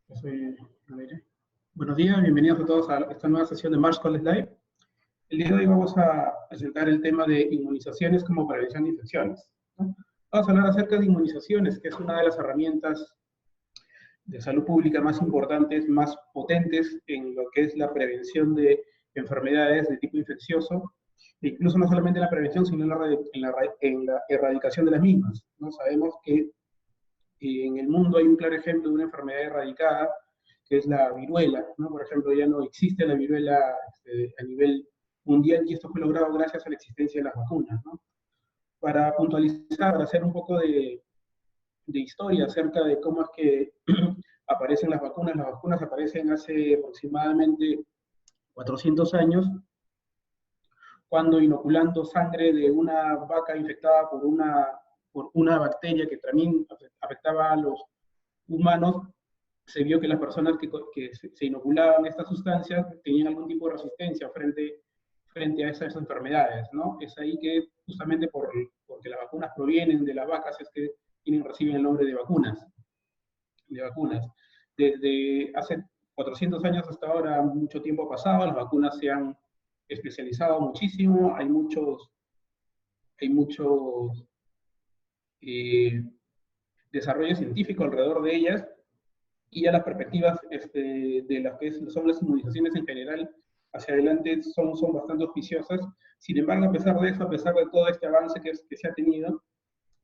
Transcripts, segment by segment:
Yo soy Aire. Buenos días, bienvenidos a todos a esta nueva sesión de March College Live. El día de hoy vamos a presentar el tema de inmunizaciones como prevención de infecciones, ¿no? Vamos a hablar acerca de inmunizaciones, que es una de las herramientas de salud pública más importantes, más potentes en lo que es la prevención de enfermedades de tipo infeccioso, e incluso no solamente en la prevención, sino en la erradicación de las mismas, ¿no? Sabemos que en el mundo hay un claro ejemplo de una enfermedad erradicada, que es la viruela, ¿no? Por ejemplo, ya no existe la viruela a nivel mundial, y esto fue logrado gracias a la existencia de las vacunas, ¿no? Para puntualizar, para hacer un poco de historia acerca de cómo es que aparecen las vacunas aparecen hace aproximadamente 400 años, cuando inoculando sangre de una vaca infectada por una bacteria que también afectaba a los humanos, se vio que las personas que se inoculaban estas sustancias tenían algún tipo de resistencia frente a esas enfermedades, ¿no? Es ahí que, justamente porque las vacunas provienen de las vacas, es que reciben el nombre de vacunas. Desde hace 400 años hasta ahora, mucho tiempo ha pasado, las vacunas se han especializado muchísimo, hay muchos desarrollo científico alrededor de ellas, y ya las perspectivas de las que son las inmunizaciones en general hacia adelante son bastante auspiciosas. Sin embargo, a pesar de eso, a pesar de todo este avance que se ha tenido,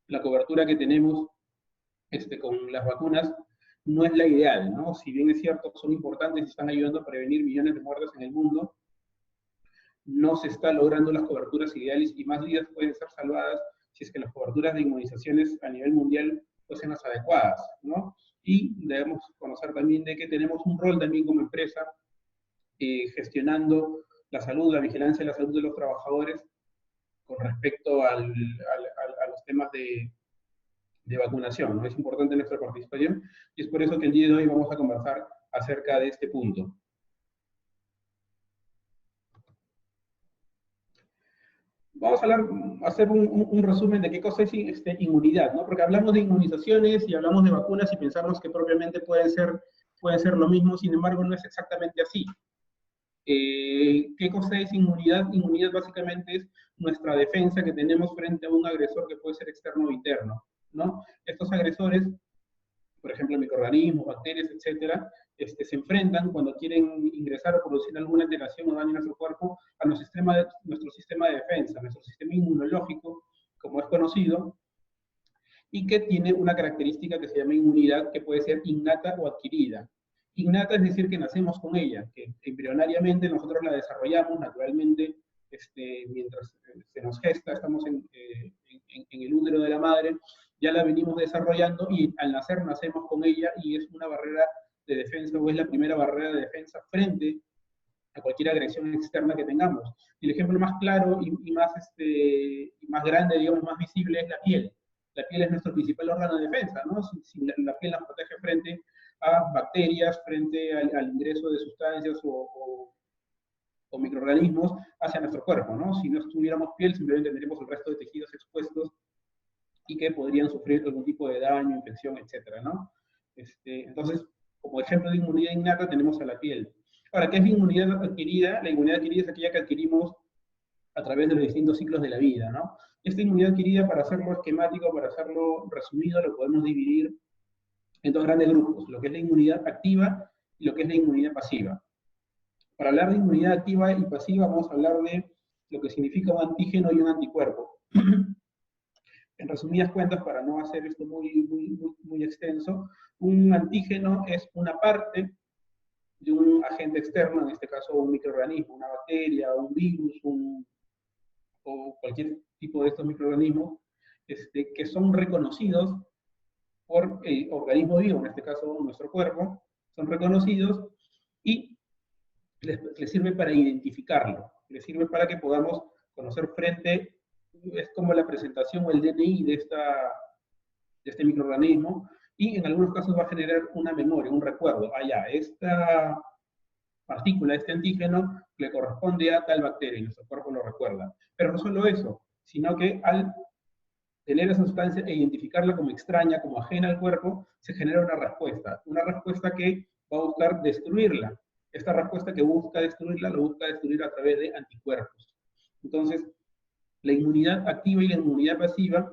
la cobertura que tenemos con las vacunas no es la ideal, ¿no? Si bien es cierto, son importantes y están ayudando a prevenir millones de muertes en el mundo, no se están logrando las coberturas ideales, y más vidas pueden ser salvadas si es que las coberturas de inmunizaciones a nivel mundial fuesen las adecuadas, ¿no? Y debemos conocer también de que tenemos un rol también como empresa gestionando la salud, la vigilancia de la salud de los trabajadores con respecto a los temas de vacunación, ¿no? Es importante nuestra participación, y es por eso que el día de hoy vamos a conversar acerca de este punto. Vamos a hacer un resumen de qué cosa es inmunidad, ¿no? Porque hablamos de inmunizaciones y hablamos de vacunas y pensamos que propiamente pueden ser lo mismo, sin embargo no es exactamente así. ¿Qué cosa es inmunidad? Inmunidad básicamente es nuestra defensa que tenemos frente a un agresor que puede ser externo o interno, ¿no? Estos agresores, por ejemplo, microorganismos, bacterias, etcétera, se enfrentan cuando quieren ingresar o producir alguna alteración o daño a nuestro cuerpo a nuestro sistema de defensa, nuestro sistema inmunológico, como es conocido, y que tiene una característica que se llama inmunidad, que puede ser innata o adquirida. Innata es decir que nacemos con ella, que embrionariamente nosotros la desarrollamos naturalmente, mientras se nos gesta, estamos en el útero de la madre, ya la venimos desarrollando, y al nacer nacemos con ella, y es una barrera de defensa, o es la primera barrera de defensa frente a cualquier agresión externa que tengamos. Y el ejemplo más claro y más grande, digamos, más visible, es la piel. La piel es nuestro principal órgano de defensa, ¿no? Si la piel nos protege frente a bacterias, frente al ingreso de sustancias o microorganismos hacia nuestro cuerpo, ¿no? Si no tuviéramos piel, simplemente tendríamos el resto de tejidos expuestos y que podrían sufrir algún tipo de daño, infección, etcétera, ¿no? Entonces, como ejemplo de inmunidad innata tenemos a la piel. Ahora, ¿qué es la inmunidad adquirida? La inmunidad adquirida es aquella que adquirimos a través de los distintos ciclos de la vida, ¿no? Esta inmunidad adquirida, para hacerlo esquemático, para hacerlo resumido, lo podemos dividir en dos grandes grupos, lo que es la inmunidad activa y lo que es la inmunidad pasiva. Para hablar de inmunidad activa y pasiva, vamos a hablar de lo que significa un antígeno y un anticuerpo. En resumidas cuentas, para no hacer esto muy extenso, un antígeno es una parte de un agente externo, en este caso un microorganismo, una bacteria, un virus, o cualquier tipo de estos microorganismos, que son reconocidos por el organismo vivo, en este caso nuestro cuerpo, son reconocidos y les sirve para identificarlo, les sirve para que podamos conocer es como la presentación o el DNI de este microorganismo, y en algunos casos va a generar una memoria, un recuerdo. Esta partícula, este antígeno, le corresponde a tal bacteria, y nuestro cuerpo lo recuerda. Pero no solo eso, sino que al tener esa sustancia e identificarla como extraña, como ajena al cuerpo, se genera una respuesta que va a buscar destruirla. Esta respuesta que busca destruirla, lo busca destruir a través de anticuerpos. Entonces, la inmunidad activa y la inmunidad pasiva,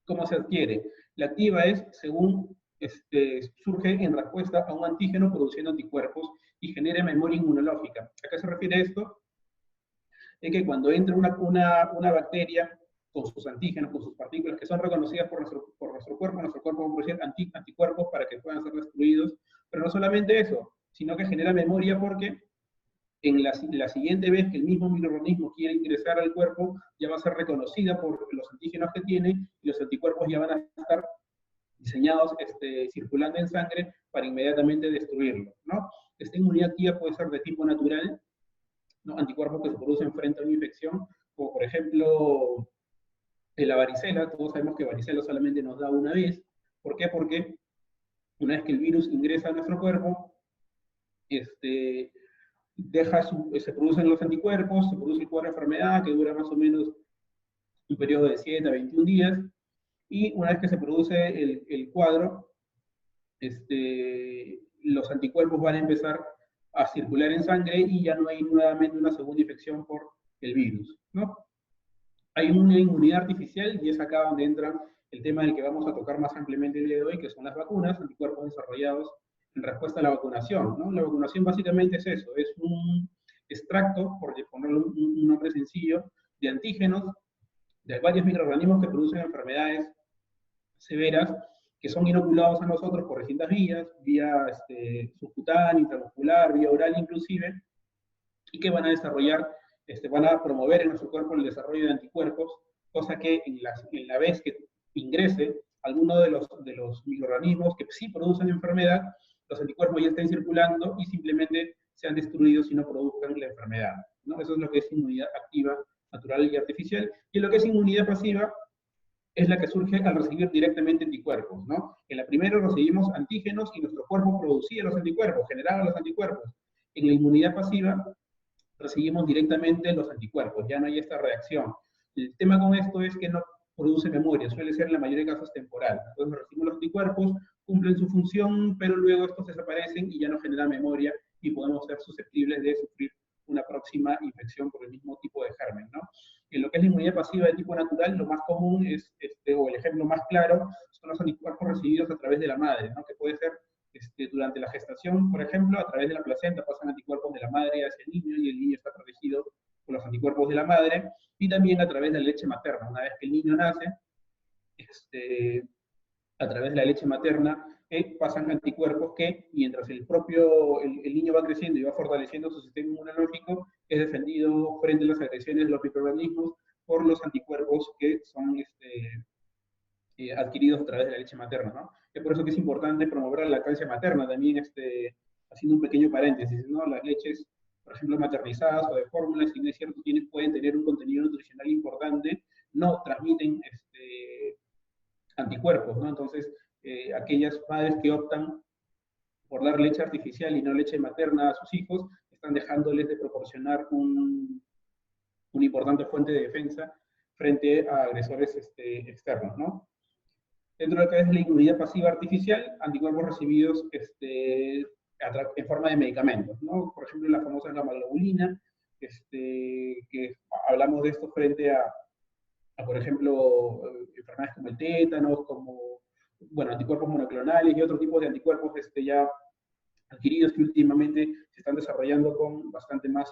¿cómo se adquiere? La activa es según surge en respuesta a un antígeno produciendo anticuerpos y genera memoria inmunológica. ¿A qué se refiere esto? Es que cuando entra una bacteria con sus antígenos, con sus partículas que son reconocidas por nuestro cuerpo va a producir anticuerpos para que puedan ser destruidos, pero no solamente eso, sino que genera memoria porque en la siguiente vez que el mismo microorganismo quiere ingresar al cuerpo, ya va a ser reconocida por los antígenos que tiene y los anticuerpos ya van a estar diseñados circulando en sangre para inmediatamente destruirlo, ¿no? Esta inmunidad activa puede ser de tipo natural, ¿no? Anticuerpos que se producen frente a una infección, como por ejemplo la varicela. Todos sabemos que varicela solamente nos da una vez. ¿Por qué? Porque una vez que el virus ingresa a nuestro cuerpo, se producen los anticuerpos, se produce el cuadro de enfermedad que dura más o menos un periodo de 7 a 21 días, y una vez que se produce el cuadro, los anticuerpos van a empezar a circular en sangre y ya no hay nuevamente una segunda infección por el virus, ¿no? Hay una inmunidad artificial y es acá donde entra el tema del que vamos a tocar más ampliamente el día de hoy, que son las vacunas, anticuerpos desarrollados en respuesta a la vacunación, ¿no? La vacunación básicamente es eso, es un extracto, por ponerle un nombre sencillo, de antígenos de varios microorganismos que producen enfermedades severas que son inoculados a nosotros por distintas vías, vía subcutánea, intramuscular, vía oral inclusive, y que van a desarrollar, van a promover en nuestro cuerpo el desarrollo de anticuerpos, cosa que en la vez que ingrese alguno de los microorganismos que sí producen enfermedad, los anticuerpos ya estén circulando y simplemente sean destruidos y no produzcan la enfermedad, ¿no? Eso es lo que es inmunidad activa, natural y artificial. Y lo que es inmunidad pasiva es la que surge al recibir directamente anticuerpos, ¿no? En la primera recibimos antígenos y nuestro cuerpo producía los anticuerpos, generaba los anticuerpos. En la inmunidad pasiva recibimos directamente los anticuerpos, ya no hay esta reacción. El tema con esto es que no produce memoria, suele ser en la mayoría de casos temporal. Entonces recibimos los anticuerpos, cumplen su función, pero luego estos desaparecen y ya no generan memoria y podemos ser susceptibles de sufrir una próxima infección por el mismo tipo de germen, ¿no? En lo que es la inmunidad pasiva de tipo natural, lo más común es, o el ejemplo más claro, son los anticuerpos recibidos a través de la madre, ¿no? Que puede ser durante la gestación, por ejemplo, a través de la placenta pasan anticuerpos de la madre hacia el niño y el niño está protegido por los anticuerpos de la madre, y también a través de la leche materna. Una vez que el niño nace, a través de la leche materna, pasan anticuerpos que, mientras el niño va creciendo y va fortaleciendo su sistema inmunológico, es defendido frente a las agresiones de los microorganismos por los anticuerpos que son adquiridos a través de la leche materna, ¿no? Es por eso que es importante promover la lactancia materna, también haciendo un pequeño paréntesis, ¿no? Las leches, por ejemplo, maternizadas o de fórmula, si no es cierto, pueden tener un contenido nutricional importante, no transmiten anticuerpos, ¿no? Entonces, aquellas madres que optan por dar leche artificial y no leche materna a sus hijos, están dejándoles de proporcionar una importante fuente de defensa frente a agresores externos, ¿no? Dentro de lo que es la inmunidad pasiva artificial, anticuerpos recibidos en forma de medicamentos, ¿no? Por ejemplo, la famosa gamma-globulina, que hablamos de esto frente a por ejemplo, enfermedades como el tétanos, como, bueno, anticuerpos monoclonales y otro tipo de anticuerpos ya adquiridos que últimamente se están desarrollando con bastante más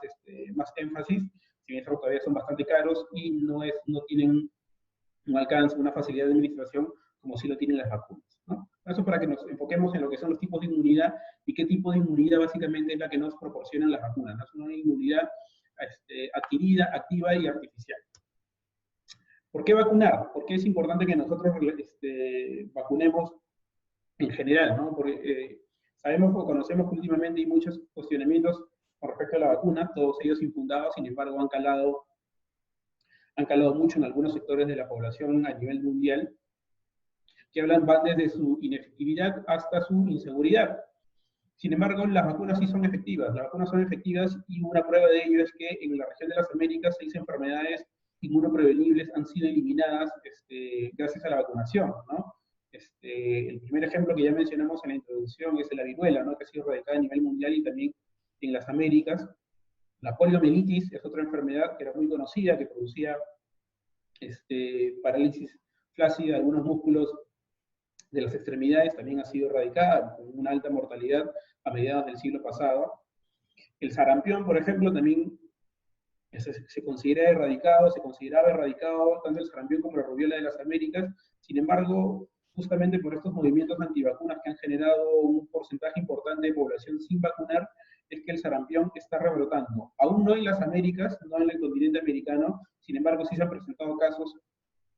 énfasis, si bien todavía son bastante caros y no tienen un alcance, una facilidad de administración como sí lo tienen las vacunas, ¿no? Eso para que nos enfoquemos en lo que son los tipos de inmunidad y qué tipo de inmunidad básicamente es la que nos proporcionan las vacunas, ¿no? Es una inmunidad adquirida, activa y artificial. ¿Por qué vacunar? ¿Por qué es importante que nosotros vacunemos en general, ¿no? Porque sabemos o conocemos que últimamente hay muchos cuestionamientos con respecto a la vacuna, todos ellos infundados, sin embargo han calado mucho en algunos sectores de la población a nivel mundial, que van desde su inefectividad hasta su inseguridad. Sin embargo, las vacunas sí son efectivas, y una prueba de ello es que en la región de las Américas 6 enfermedades inmunoprevenibles han sido eliminadas gracias a la vacunación, ¿no? El primer ejemplo que ya mencionamos en la introducción es la viruela, ¿no? Que ha sido erradicada a nivel mundial y también en las Américas. La poliomielitis es otra enfermedad que era muy conocida, que producía parálisis flácida de algunos músculos de las extremidades, también ha sido erradicada con una alta mortalidad a mediados del siglo pasado. El sarampión, por ejemplo, también se consideraba erradicado tanto el sarampión como la rubiola de las Américas. Sin embargo, justamente por estos movimientos antivacunas que han generado un porcentaje importante de población sin vacunar, es que el sarampión está rebrotando. Aún no en las Américas, no en el continente americano, sin embargo sí se han presentado casos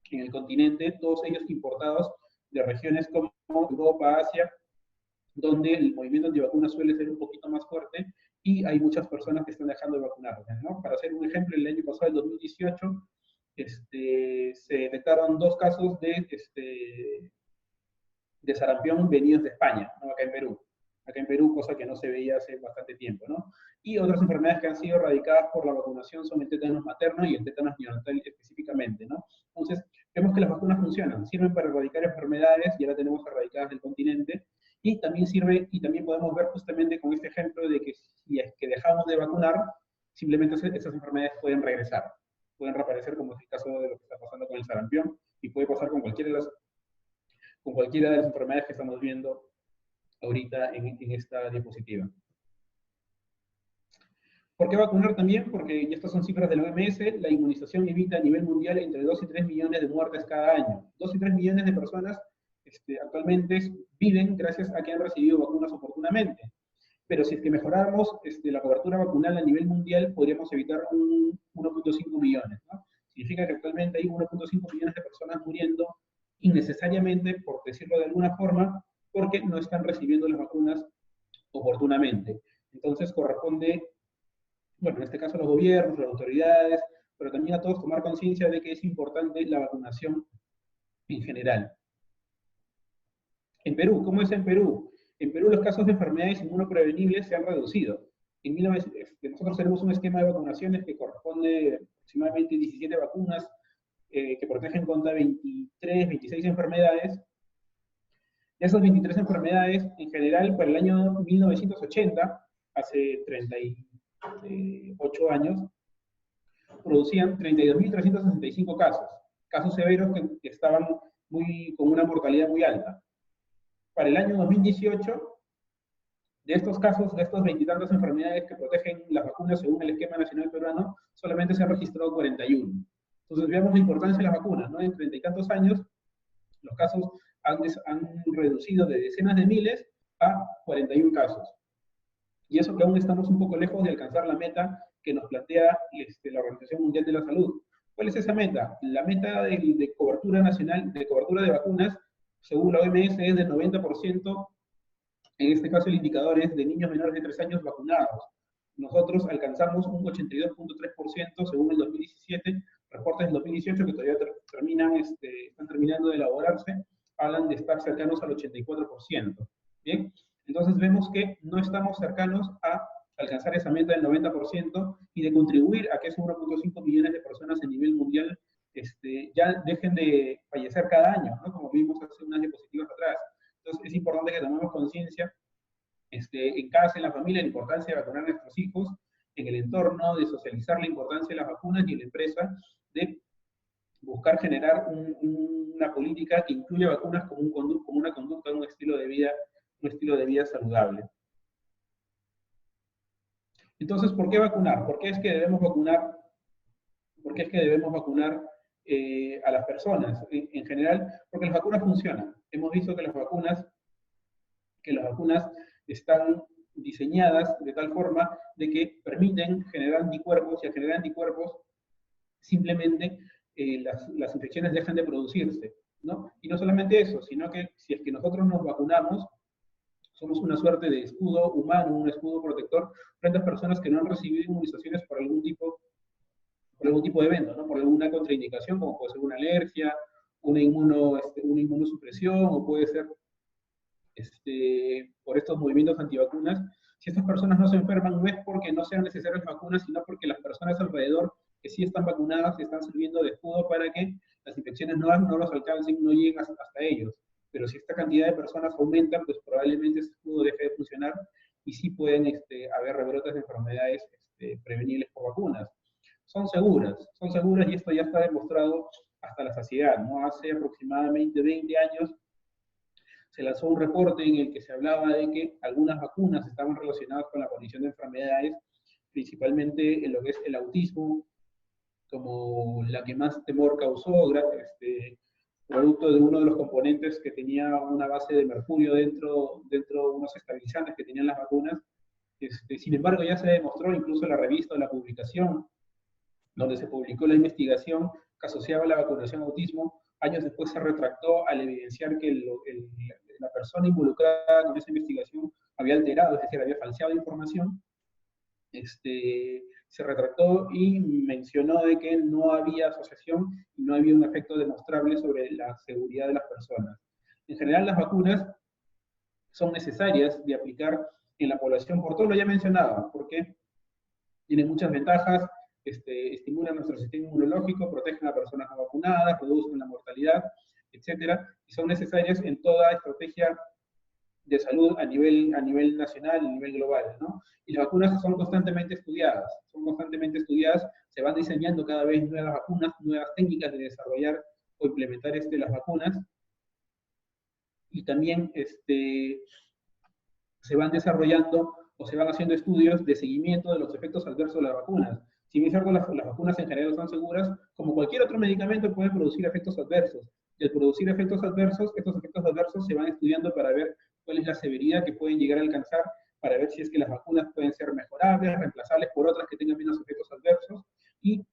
en el continente, todos ellos importados de regiones como Europa, Asia, donde el movimiento antivacuna suele ser un poquito más fuerte y hay muchas personas que están dejando de vacunarse, ¿no? Para hacer un ejemplo, el año pasado, el 2018, se detectaron 2 casos de sarampión venidos de España, ¿no? Acá en Perú, cosa que no se veía hace bastante tiempo, ¿no? Y otras enfermedades que han sido erradicadas por la vacunación son el tétanos materno y el tétanos neonatal específicamente, ¿no? Entonces, vemos que las vacunas funcionan, sirven para erradicar enfermedades, ya las tenemos erradicadas del continente, y también podemos ver justamente con este ejemplo de que si es que dejamos de vacunar, simplemente esas enfermedades pueden regresar, pueden reaparecer, como es el caso de lo que está pasando con el sarampión, y puede pasar con cualquiera de las enfermedades que estamos viendo ahorita en esta diapositiva. ¿Por qué vacunar también? Porque, y estas son cifras de la OMS, la inmunización evita a nivel mundial entre 2 y 3 millones de muertes cada año. 2 y 3 millones de personas actualmente viven gracias a que han recibido vacunas oportunamente. Pero si es que mejoráramos la cobertura vacunal a nivel mundial, podríamos evitar 1.5 millones, ¿no? Significa que actualmente hay 1.5 millones de personas muriendo innecesariamente, por decirlo de alguna forma, porque no están recibiendo las vacunas oportunamente. Entonces corresponde, bueno, en este caso a los gobiernos, las autoridades, pero también a todos tomar conciencia de que es importante la vacunación en general. En Perú, ¿cómo es en Perú? En Perú los casos de enfermedades inmunoprevenibles se han reducido. Nosotros tenemos un esquema de vacunaciones que corresponde aproximadamente 17 vacunas que protegen contra 23, 26 enfermedades. De esas 23 enfermedades, en general, para el año 1980, hace 38 años, producían 32.365 casos severos que estaban con una mortalidad muy alta. Para el año 2018, de estos casos, de estos veintitantas enfermedades que protegen las vacunas según el esquema nacional peruano, solamente se han registrado 41. Entonces veamos la importancia de las vacunas, ¿no? En 30 y tantos años, los casos han reducido de decenas de miles a 41 casos. Y eso que aún estamos un poco lejos de alcanzar la meta que nos plantea la Organización Mundial de la Salud. ¿Cuál es esa meta? La meta de cobertura nacional, de cobertura de vacunas, según la OMS, es del 90%, en este caso el indicador es de niños menores de 3 años vacunados. Nosotros alcanzamos un 82.3% según el 2017, reportes del 2018 que todavía están terminando de elaborarse, hablan de estar cercanos al 84%. ¿Bien? Entonces vemos que no estamos cercanos a alcanzar esa meta del 90% y de contribuir a que esos 1.5 millones de personas a nivel mundial ya dejen de fallecer cada año, ¿no? Como vimos hace unas diapositivas atrás. Entonces es importante que tomemos conciencia en casa, en la familia, la importancia de vacunar a nuestros hijos, en el entorno, de socializar la importancia de las vacunas y en la empresa, de buscar generar una política que incluya vacunas como una conducta, un estilo de vida saludable. Entonces, ¿por qué vacunar? ¿Por qué es que debemos vacunar? ¿Por qué es que debemos vacunar a las personas? En general, porque las vacunas funcionan. Hemos visto que las vacunas están diseñadas de tal forma de que permiten generar anticuerpos, y al generar anticuerpos, simplemente las infecciones dejan de producirse, ¿no? Y no solamente eso, sino que si es que nosotros nos vacunamos, somos una suerte de escudo humano, un escudo protector frente a personas que no han recibido inmunizaciones por algún tipo de evento, ¿no? Por alguna contraindicación, como puede ser una alergia, una inmunosupresión, o puede ser por estos movimientos antivacunas. Si estas personas no se enferman, no es porque no sean necesarias vacunas, sino porque las personas alrededor que sí están vacunadas están sirviendo de escudo para que las infecciones no los alcancen, no lleguen hasta ellos. pero si esta cantidad de personas aumenta, pues probablemente este escudo deje de funcionar y sí pueden haber rebrotes de enfermedades prevenibles por vacunas. Son seguras y esto ya está demostrado hasta la saciedad, ¿no? Hace aproximadamente 20 años se lanzó un reporte en el que se hablaba de que algunas vacunas estaban relacionadas con la aparición de enfermedades, principalmente en lo que es el autismo, como la que más temor causó, producto de uno de los componentes que tenía una base de mercurio dentro de unos estabilizantes que tenían las vacunas. Sin embargo, ya se demostró, incluso en la revista o la publicación, donde se publicó la investigación que asociaba la vacunación a autismo, años después se retractó al evidenciar que la persona involucrada con esa investigación había alterado, es decir, había falseado información. Se retractó y mencionó de que no había asociación y no había un efecto demostrable sobre la seguridad de las personas. En general, las vacunas son necesarias de aplicar en la población por todo lo ya mencionado, porque tienen muchas ventajas, estimulan nuestro sistema inmunológico, protegen a personas no vacunadas, reducen la mortalidad, etcétera, y son necesarias en toda estrategia de salud a nivel nacional, a nivel global, ¿no? Y las vacunas son constantemente estudiadas, se van diseñando cada vez nuevas vacunas, nuevas técnicas de desarrollar o implementar las vacunas, y también se van desarrollando o se van haciendo estudios de seguimiento de los efectos adversos de las vacunas. Si bien es cierto, las vacunas en general son seguras, como cualquier otro medicamento puede producir efectos adversos. Y al producir efectos adversos, estos efectos adversos se van estudiando para ver cuál es la severidad que pueden llegar a alcanzar, para ver si es que las vacunas pueden ser mejorables, reemplazables por otras que tengan menos efectos adversos, y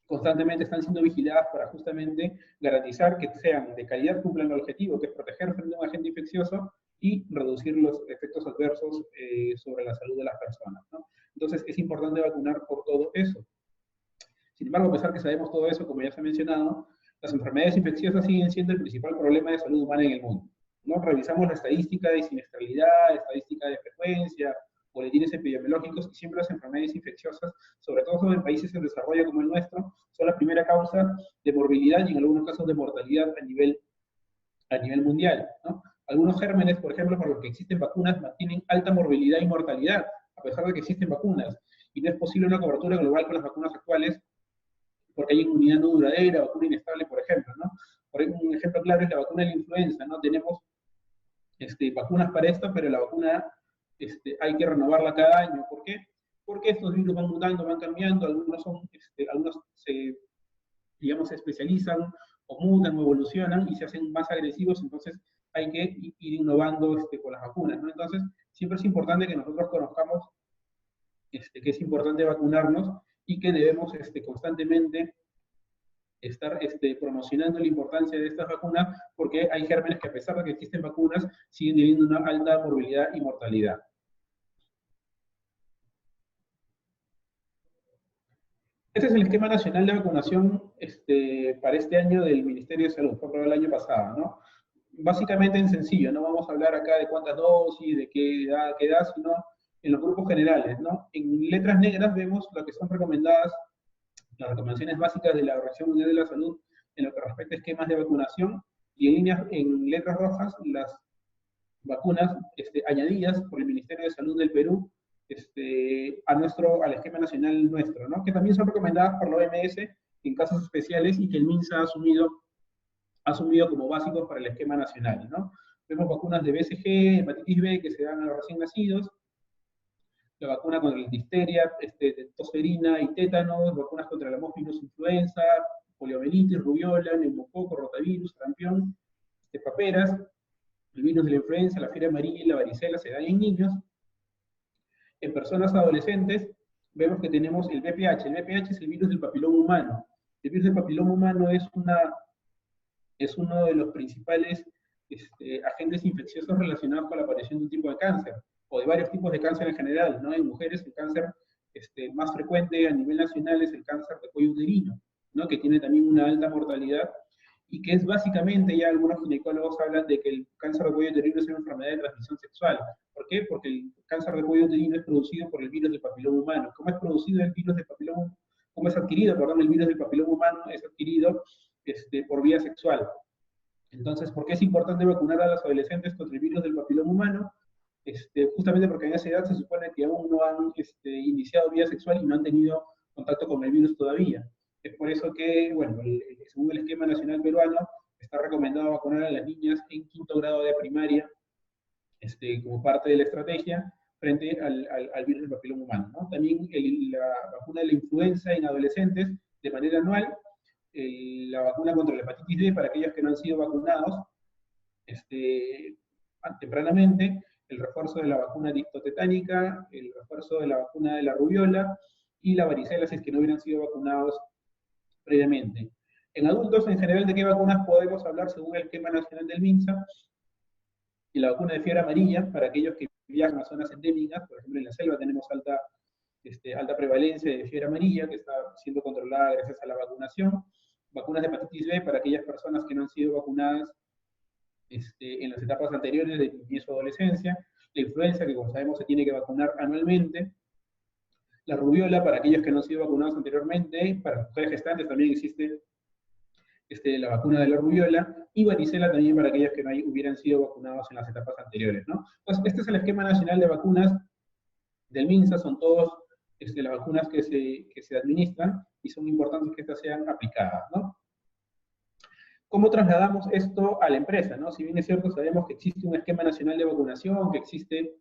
constantemente están siendo vigiladas para justamente garantizar que sean de calidad, cumplan el objetivo, que es proteger frente a un agente infeccioso y reducir los efectos adversos sobre la salud de las personas, ¿no? Entonces es importante vacunar por todo eso. Sin embargo, a pesar que sabemos todo eso, como ya se ha mencionado, las enfermedades infecciosas siguen siendo el principal problema de salud humana en el mundo, ¿no? Revisamos la estadística de siniestralidad, estadística de frecuencia, boletines epidemiológicos, y siempre las enfermedades infecciosas, sobre todo en países en desarrollo como el nuestro, son la primera causa de morbilidad y en algunos casos de mortalidad a nivel mundial, ¿no? Algunos gérmenes, por ejemplo, por los que existen vacunas, mantienen alta morbilidad y mortalidad, a pesar de que existen vacunas, y no es posible una cobertura global con las vacunas actuales, porque hay inmunidad no duradera, vacuna inestable, por ejemplo, ¿no? Un ejemplo claro es la vacuna de la influenza, ¿no? Tenemos vacunas para esto, pero la vacuna hay que renovarla cada año. ¿Por qué? Porque estos virus van mutando, van cambiando, algunos se especializan, o mutan, o evolucionan, y se hacen más agresivos, entonces hay que ir innovando con las vacunas, ¿no? Entonces, siempre es importante que nosotros conozcamos que es importante vacunarnos y que debemos constantemente estar promocionando la importancia de estas vacunas, porque hay gérmenes que, a pesar de que existen vacunas, siguen teniendo una alta morbilidad y mortalidad. Este es el esquema nacional de vacunación para este año del Ministerio de Salud, fue aprobado el año pasado, ¿no? Básicamente en sencillo, no vamos a hablar acá de cuántas dosis, de qué edad, sino en los grupos generales, ¿no? En letras negras vemos lo que son recomendadas, las recomendaciones básicas de la Organización Mundial de la Salud en lo que respecta a esquemas de vacunación, y en letras rojas las vacunas añadidas por el Ministerio de Salud del Perú al esquema nacional nuestro, ¿no? Que también son recomendadas por la OMS en casos especiales y que el MINSA ha asumido como básicos para el esquema nacional, ¿no? Vemos vacunas de BCG, hepatitis B, que se dan a los recién nacidos, la vacuna contra la difteria, tosferina y tétanos, vacunas contra la hemofilos influenza, poliomielitis, rubiola, neumococo, rotavirus, sarampión, paperas, el virus de la influenza, la fiebre amarilla y la varicela se dan en niños. En personas adolescentes vemos que tenemos el VPH. El VPH es el virus del papiloma humano. El virus del papiloma humano es uno de los principales agentes infecciosos relacionados con la aparición de un tipo de cáncer, o de varios tipos de cáncer en general, ¿no? En mujeres el cáncer más frecuente a nivel nacional es el cáncer de cuello uterino, ¿no? Que tiene también una alta mortalidad, y que es básicamente, ya algunos ginecólogos hablan de que el cáncer de cuello uterino es una enfermedad de transmisión sexual. ¿Por qué? Porque el cáncer de cuello uterino es producido por el virus del papiloma humano. ¿Cómo es producido el virus del papiloma? ¿Cómo es adquirido, perdón, el virus del papiloma humano? Es adquirido por vía sexual. Entonces, ¿por qué es importante vacunar a los adolescentes contra el virus del papiloma humano? Justamente porque en esa edad se supone que aún no han iniciado vida sexual y no han tenido contacto con el virus todavía. Es por eso que, bueno, según el esquema nacional peruano, está recomendado vacunar a las niñas en 5º grado de primaria, como parte de la estrategia frente al virus del papiloma humano, ¿no? También la vacuna de la influenza en adolescentes de manera anual, la vacuna contra la hepatitis B para aquellos que no han sido vacunados tempranamente, el refuerzo de la vacuna diftotetánica, el refuerzo de la vacuna de la rubiola y la varicela si es que no hubieran sido vacunados previamente. En adultos, en general, ¿de qué vacunas podemos hablar según el esquema nacional del MINSA? Y la vacuna de fiebre amarilla, para aquellos que viajan a zonas endémicas, por ejemplo en la selva tenemos alta prevalencia de fiebre amarilla que está siendo controlada gracias a la vacunación. Vacunas de hepatitis B para aquellas personas que no han sido vacunadas en las etapas anteriores de niñez o adolescencia. La influenza, que como sabemos se tiene que vacunar anualmente. La rubiola para aquellos que no han sido vacunados anteriormente. Para las mujeres gestantes también existe la vacuna de la rubiola, y varicela también para aquellos que no hubieran sido vacunados en las etapas anteriores, ¿no? Entonces, este es el esquema nacional de vacunas del MINSA, son todas las vacunas que se administran, y son importantes que estas sean aplicadas, ¿no? ¿Cómo trasladamos esto a la empresa, ¿no? Si bien es cierto, sabemos que existe un esquema nacional de vacunación, que existe,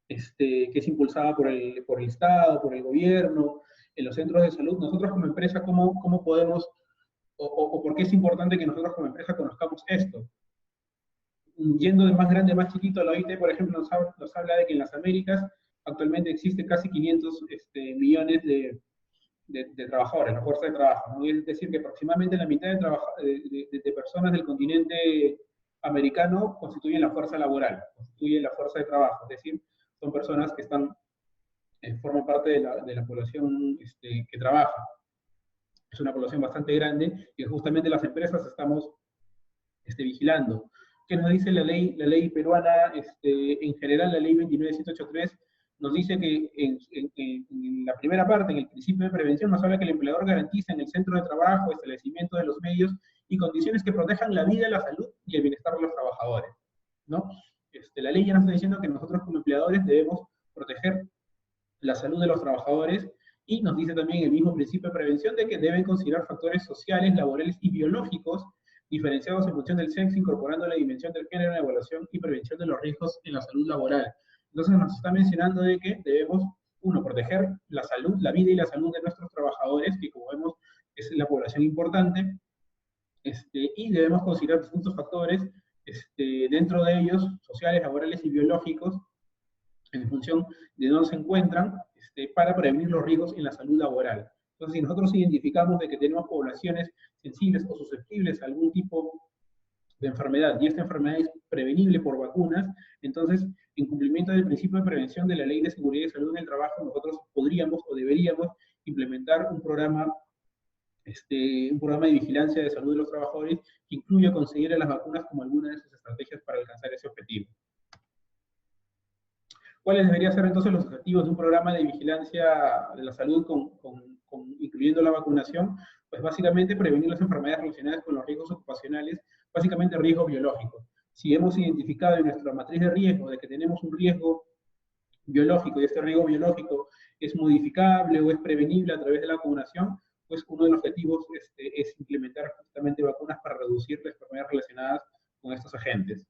que es impulsada por el Estado, por el gobierno, en los centros de salud, nosotros como empresa, ¿cómo podemos o por qué es importante que nosotros como empresa conozcamos esto? Yendo de más grande a más chiquito, la OIT, por ejemplo, nos habla de que en las Américas actualmente existe casi 500 millones de trabajadores, la fuerza de trabajo, ¿no? Es decir, que aproximadamente la mitad de personas del continente americano constituyen la fuerza laboral, constituyen la fuerza de trabajo, es decir, son personas que forman parte de la población que trabaja. Es una población bastante grande y justamente las empresas estamos vigilando. ¿Qué nos dice la ley peruana? En general, la ley 29783 nos dice que en la primera parte, en el principio de prevención, nos habla que el empleador garantiza en el centro de trabajo, establecimiento de los medios y condiciones que protejan la vida, la salud y el bienestar de los trabajadores, ¿no? La ley ya nos está diciendo que nosotros como empleadores debemos proteger la salud de los trabajadores, y nos dice también el mismo principio de prevención de que deben considerar factores sociales, laborales y biológicos diferenciados en función del sexo, incorporando la dimensión del género en la evaluación y prevención de los riesgos en la salud laboral. Entonces nos está mencionando de que debemos, uno, proteger la salud, la vida y la salud de nuestros trabajadores, que como vemos es la población importante, y debemos considerar distintos factores, dentro de ellos, sociales, laborales y biológicos, en función de dónde se encuentran, para prevenir los riesgos en la salud laboral. Entonces, si nosotros identificamos de que tenemos poblaciones sensibles o susceptibles a algún tipo de enfermedad, y esta enfermedad es prevenible por vacunas, entonces, en cumplimiento del principio de prevención de la Ley de Seguridad y Salud en el Trabajo, nosotros podríamos o deberíamos implementar un programa de vigilancia de salud de los trabajadores que incluya conseguir a las vacunas como alguna de sus estrategias para alcanzar ese objetivo. ¿Cuáles deberían ser entonces los objetivos de un programa de vigilancia de la salud incluyendo la vacunación? Pues básicamente prevenir las enfermedades relacionadas con los riesgos ocupacionales, básicamente riesgos biológicos. Si hemos identificado en nuestra matriz de riesgo de que tenemos un riesgo biológico y este riesgo biológico es modificable o es prevenible a través de la vacunación, pues uno de los objetivos es implementar justamente vacunas para reducir las enfermedades relacionadas con estos agentes.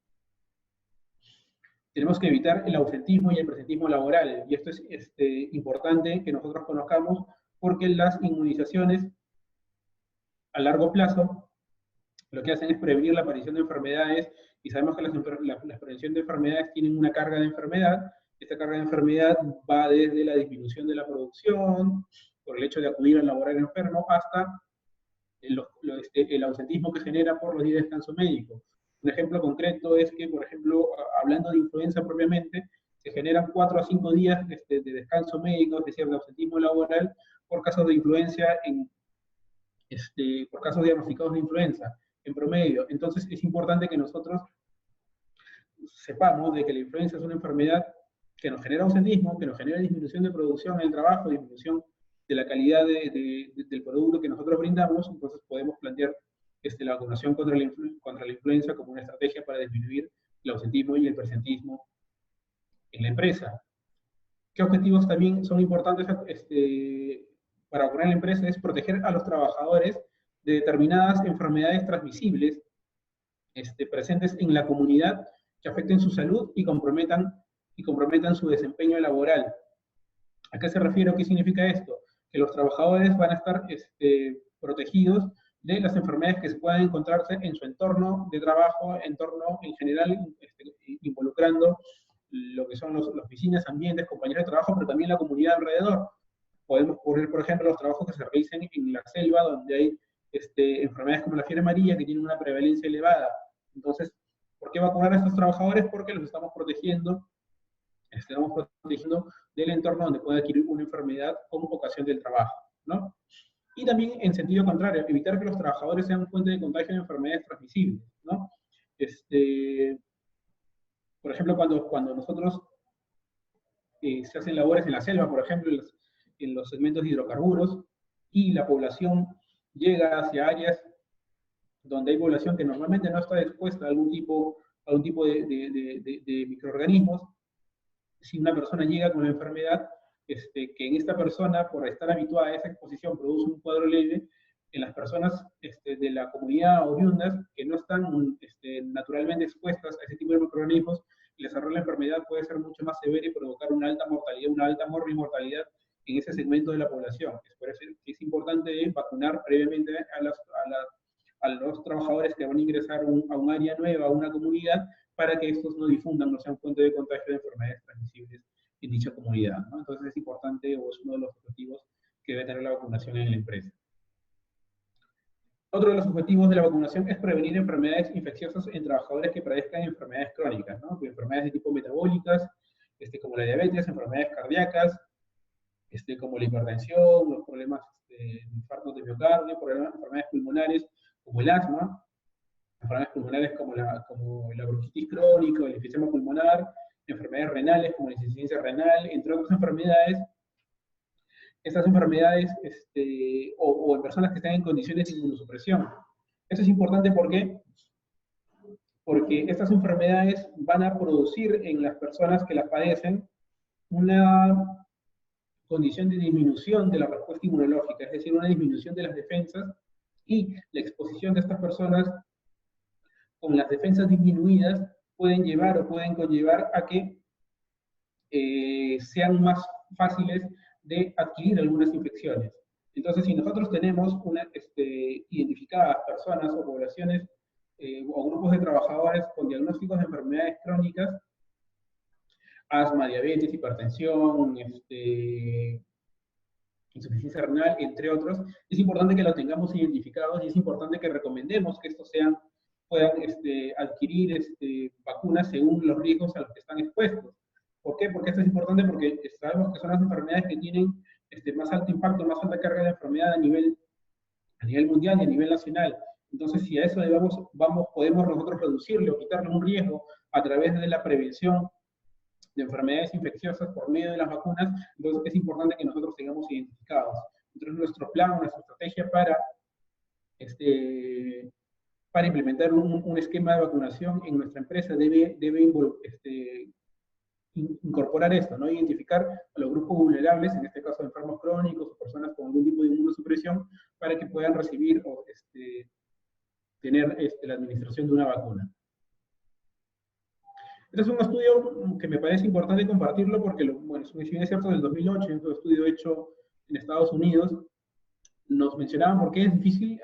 Tenemos que evitar el ausentismo y el presentismo laboral, y esto es importante que nosotros conozcamos, porque las inmunizaciones a largo plazo lo que hacen es prevenir la aparición de enfermedades, y sabemos que la prevención de enfermedades tienen una carga de enfermedad. Esta carga de enfermedad va desde la disminución de la producción, por el hecho de acudir al laboral enfermo, hasta el ausentismo que genera por los días de descanso médico. Un ejemplo concreto es que, por ejemplo, hablando de influenza propiamente, se generan 4 a 5 días de descanso médico, es decir, de ausentismo laboral, por casos de influencia, por casos diagnosticados de influenza, en promedio. Entonces, es importante que nosotros sepamos de que la influenza es una enfermedad que nos genera ausentismo, que nos genera disminución de producción en el trabajo, disminución de la calidad del producto que nosotros brindamos. Entonces podemos plantear la vacunación contra la influenza como una estrategia para disminuir el ausentismo y el presentismo en la empresa. ¿Qué objetivos también son importantes para vacunar en la empresa? Es proteger a los trabajadores de determinadas enfermedades transmisibles presentes en la comunidad que afecten su salud y comprometan su desempeño laboral. ¿A qué se refiere o qué significa esto? Que los trabajadores van a estar protegidos de las enfermedades que se puedan encontrarse en su entorno de trabajo, entorno en general, involucrando lo que son las oficinas, ambientes, compañeros de trabajo, pero también la comunidad alrededor. Podemos poner, por ejemplo, los trabajos que se realicen en la selva, donde hay enfermedades como la fiebre amarilla, que tienen una prevalencia elevada. Entonces, ¿por qué vacunar a estos trabajadores? Porque los estamos protegiendo del entorno donde puede adquirir una enfermedad como ocasión del trabajo, ¿no? Y también, en sentido contrario, evitar que los trabajadores sean fuente de contagio de enfermedades transmisibles, ¿no? Por ejemplo, cuando nosotros se hacen labores en la selva, por ejemplo, en los segmentos de hidrocarburos, y la población llega hacia áreas donde hay población que normalmente no está expuesta a algún tipo de microorganismos. Si una persona llega con la enfermedad, que en esta persona, por estar habituada a esa exposición, produce un cuadro leve, en las personas de la comunidad oriundas que no están naturalmente expuestas a ese tipo de microorganismos, el desarrollo de la enfermedad puede ser mucho más severo y provocar una alta mortalidad, una alta morbimortalidad en ese segmento de la población. Es por eso que es importante vacunar previamente a los trabajadores que van a ingresar a un área nueva, a una comunidad, para que estos no difundan, no sean fuente de contagio de enfermedades transmisibles en dicha comunidad, ¿no? Entonces es importante, o es uno de los objetivos que debe tener la vacunación en la empresa. Otro de los objetivos de la vacunación es prevenir enfermedades infecciosas en trabajadores que padezcan enfermedades crónicas, ¿no? Enfermedades de tipo metabólicas, como la diabetes, enfermedades cardíacas, como la hipertensión, los problemas de infartos de miocardio, enfermedades pulmonares como el asma, enfermedades pulmonares como la bronquitis crónica, el enfisema pulmonar, enfermedades renales como la insuficiencia renal, entre otras enfermedades. Estas enfermedades, o en personas que están en condiciones de inmunosupresión. Eso es importante, ¿por qué? Porque estas enfermedades van a producir en las personas que las padecen una condición de disminución de la respuesta inmunológica, es decir, una disminución de las defensas, y la exposición de estas personas con las defensas disminuidas pueden llevar o pueden conllevar a que sean más fáciles de adquirir algunas infecciones. Entonces, si nosotros tenemos identificadas personas o poblaciones o grupos de trabajadores con diagnósticos de enfermedades crónicas, asma, diabetes, hipertensión, insuficiencia renal, entre otros, es importante que los tengamos identificados y es importante que recomendemos que estos puedan adquirir vacunas según los riesgos a los que están expuestos. ¿Por qué? Porque esto es importante porque sabemos que son las enfermedades que tienen más alto impacto, más alta carga de enfermedad a nivel mundial y a nivel nacional. Entonces, si a eso podemos nosotros reducirle o quitarle un riesgo a través de la prevención de enfermedades infecciosas por medio de las vacunas, entonces es importante que nosotros tengamos identificados. Entonces, nuestro plan, nuestra estrategia para implementar un esquema de vacunación en nuestra empresa debe incorporar esto, ¿no? Identificar a los grupos vulnerables, en este caso enfermos crónicos o personas con algún tipo de inmunosupresión, para que puedan recibir o tener la administración de una vacuna. Este es un estudio que me parece importante compartirlo porque, bueno, si bien es cierto, del 2008, es un estudio hecho en Estados Unidos, nos mencionaban por qué es difícil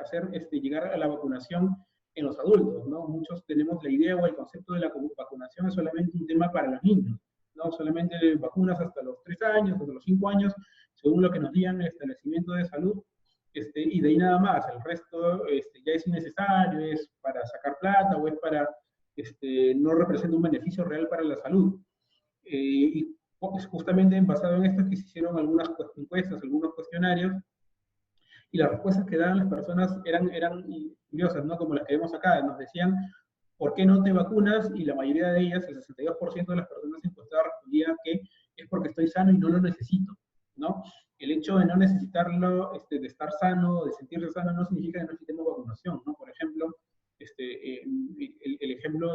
llegar a la vacunación en los adultos, ¿no? Muchos tenemos la idea o el concepto de la vacunación es solamente un tema para los niños, ¿no? Solamente vacunas hasta los 3 años, hasta los 5 años, según lo que nos digan el establecimiento de salud, y de ahí nada más. El resto ya es innecesario, es para sacar plata o es para, no representa un beneficio real para la salud. Y justamente basado en esto es que se hicieron algunas encuestas, algunos cuestionarios, y las respuestas que daban las personas eran curiosas, ¿no? Como las que vemos acá, nos decían, ¿por qué no te vacunas? Y la mayoría de ellas, el 62% de las personas encuestadas respondía que es porque estoy sano y no lo necesito, ¿no? El hecho de no necesitarlo, de estar sano, de sentirse sano, no significa que no necesitemos vacunación, ¿no? Por ejemplo, el ejemplo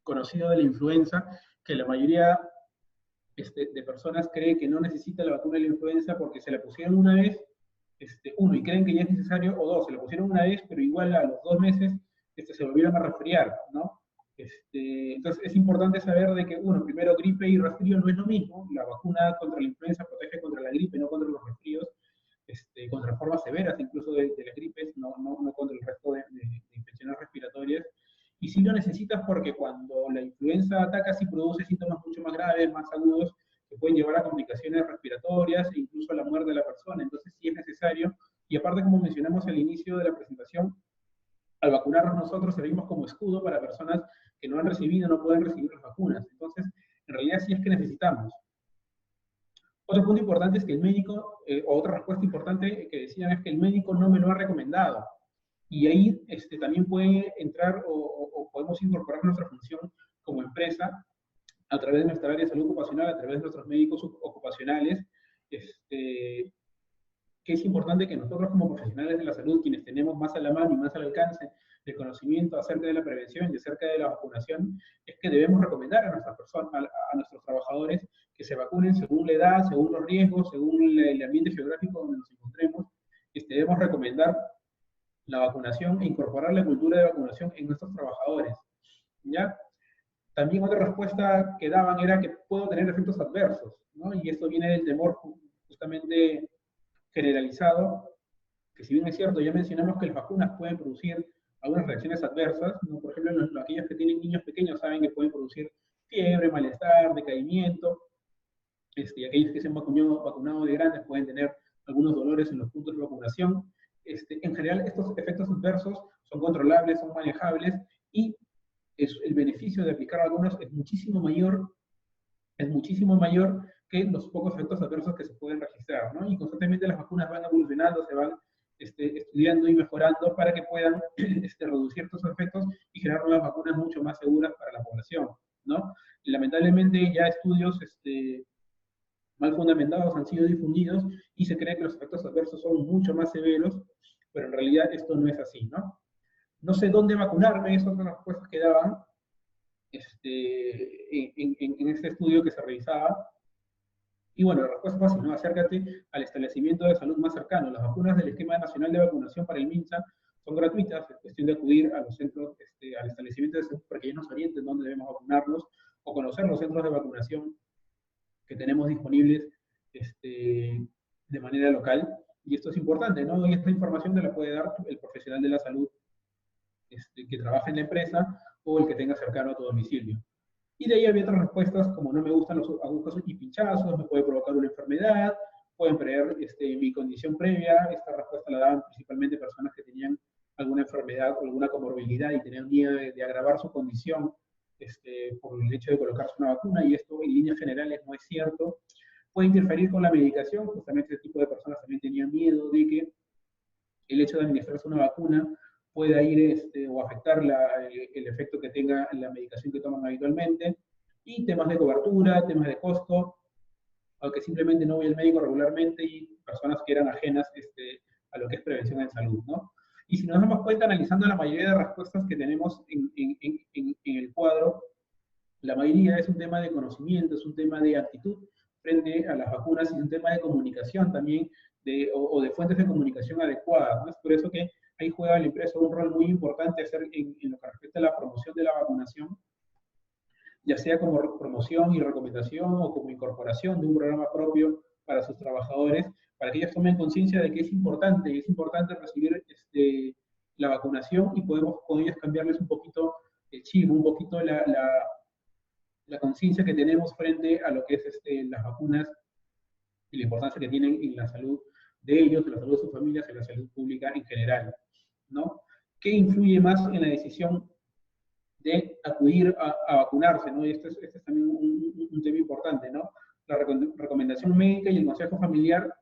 conocido de la influenza, que la mayoría de personas cree que no necesita la vacuna de la influenza porque se la pusieron una vez, uno, y creen que ya es necesario, o dos, se la pusieron una vez, pero igual a los 2 meses se volvieron a resfriar, ¿no? Entonces es importante saber de que, uno, primero gripe y resfrío no es lo mismo, la vacuna contra la influenza protege contra la gripe, no contra los resfríos, contra formas severas incluso de las gripes, no contra el resto de infecciones respiratorias. Y sí lo necesitas porque cuando la influenza ataca sí produce síntomas mucho más graves, más agudos, que pueden llevar a complicaciones respiratorias e incluso a la muerte de la persona. Entonces sí es necesario. Y aparte, como mencionamos al inicio de la presentación, al vacunarnos nosotros servimos como escudo para personas que no han recibido, no pueden recibir las vacunas. Entonces, en realidad sí es que necesitamos. Otro punto importante es que el médico, o otra respuesta importante que decían es que el médico no me lo ha recomendado. Y ahí también puede entrar o podemos incorporar nuestra función como empresa a través de nuestra área de salud ocupacional, a través de nuestros médicos ocupacionales, que es importante que nosotros como profesionales de la salud, quienes tenemos más a la mano y más al alcance del conocimiento acerca de la prevención y acerca de la vacunación, es que debemos recomendar a nuestras personas, a nuestros trabajadores que se vacunen según la edad, según los riesgos, según el ambiente geográfico donde nos encontremos. Debemos recomendar la vacunación e incorporar la cultura de vacunación en nuestros trabajadores, ¿ya? También otra respuesta que daban era que puedo tener efectos adversos, ¿no? Y esto viene del temor justamente generalizado, que si bien es cierto, ya mencionamos que las vacunas pueden producir algunas reacciones adversas, ¿no? Por ejemplo, aquellos que tienen niños pequeños saben que pueden producir fiebre, malestar, decaimiento, y aquellos que se han vacunado de grandes pueden tener algunos dolores en los puntos de vacunación. En general, estos efectos adversos son controlables, son manejables, y el beneficio de aplicar vacunas es muchísimo mayor que los pocos efectos adversos que se pueden registrar, ¿no? Y constantemente las vacunas van evolucionando, se van estudiando y mejorando para que puedan reducir estos efectos y generar nuevas vacunas mucho más seguras para la población, ¿no? Y lamentablemente ya estudios mal fundamentados han sido difundidos y se cree que los efectos adversos son mucho más severos, pero en realidad esto no es así, ¿no? No sé dónde vacunarme, esas son las respuestas que daban en este estudio que se revisaba. Y bueno, la respuesta es fácil, ¿no? Acércate al establecimiento de salud más cercano. Las vacunas del Esquema Nacional de Vacunación para el MINSA son gratuitas, es cuestión de acudir a los centros, al establecimiento de salud para que ellos nos orienten dónde debemos vacunarnos, o conocer los centros de vacunación que tenemos disponibles de manera local. Y esto es importante, ¿no? Y esta información te la puede dar el profesional de la salud que trabaja en la empresa o el que tenga cercano a tu domicilio. Y de ahí había otras respuestas como no me gustan los agujas y pinchazos, me puede provocar una enfermedad, pueden prever mi condición previa. Esta respuesta la daban principalmente personas que tenían alguna enfermedad o alguna comorbilidad y tenían miedo de agravar su condición por el hecho de colocarse una vacuna, y esto en líneas generales no es cierto. Puede interferir con la medicación, justamente este tipo de personas también tenían miedo de que el hecho de administrarse una vacuna pueda ir o afectar el efecto que tenga la medicación que toman habitualmente, y temas de cobertura, temas de costo, aunque simplemente no voy al médico regularmente, y personas que eran ajenas a lo que es prevención en salud, ¿no? Y si nos damos cuenta, analizando la mayoría de respuestas que tenemos en el cuadro, la mayoría es un tema de conocimiento, es un tema de actitud frente a las vacunas, y un tema de comunicación también, o de fuentes de comunicación adecuadas, ¿no? Es por eso que ahí juega la empresa un rol muy importante en lo que respecta a la promoción de la vacunación, ya sea como promoción y recomendación o como incorporación de un programa propio para sus trabajadores, para que ellos tomen conciencia de que es importante recibir la vacunación, y podemos con ellos cambiarles un poquito el chip, un poquito la conciencia que tenemos frente a lo que es las vacunas y la importancia que tienen en la salud de ellos, en la salud de sus familias, en la salud pública en general, ¿no? ¿Qué influye más en la decisión de acudir a vacunarse, ¿no? Y este es también un tema importante, ¿no? La recomendación médica y el consejo familiar,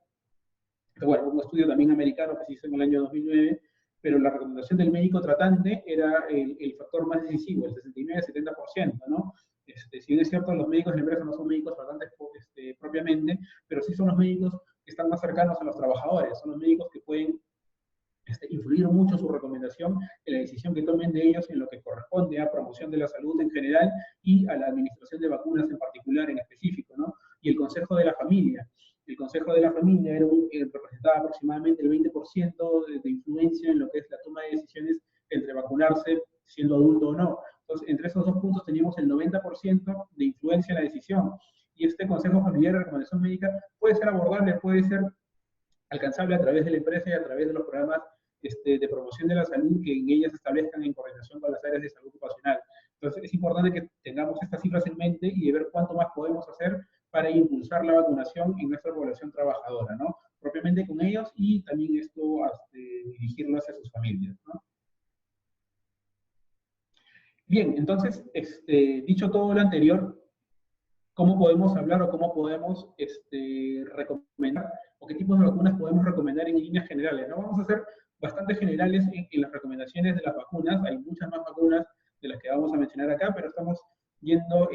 bueno, un estudio también americano que se hizo en el año 2009, pero la recomendación del médico tratante era el factor más decisivo, el 69-70%, ¿no? Si bien es cierto, los médicos de la empresa no son médicos tratantes propiamente, pero sí son los médicos que están más cercanos a los trabajadores, son los médicos que pueden influir mucho su recomendación en la decisión que tomen de ellos en lo que corresponde a promoción de la salud en general y a la administración de vacunas en particular, en específico, ¿no? Y el Consejo de la Familia. El Consejo de la Familia representaba aproximadamente el 20% de influencia en lo que es la toma de decisiones entre vacunarse siendo adulto o no. Entonces, entre esos dos puntos teníamos el 90% de influencia en la decisión. Y este Consejo Familiar de Recomendación Médica puede ser abordable, puede ser alcanzable a través de la empresa y a través de los programas de promoción de la salud que en ellas se establezcan en coordinación con las áreas de salud ocupacional. Entonces, es importante que tengamos estas cifras en mente y de ver cuánto más podemos hacer para impulsar la vacunación en nuestra población trabajadora, ¿no? Propiamente con ellos y también esto dirigirlo hacia sus familias, ¿no? Bien, entonces, dicho todo lo anterior, ¿cómo podemos hablar o cómo podemos recomendar o qué tipos de vacunas podemos recomendar en líneas generales, ¿no? Vamos a ser bastante generales en las recomendaciones de las vacunas. Hay muchas más vacunas de las que vamos a mencionar acá, pero estamos yendo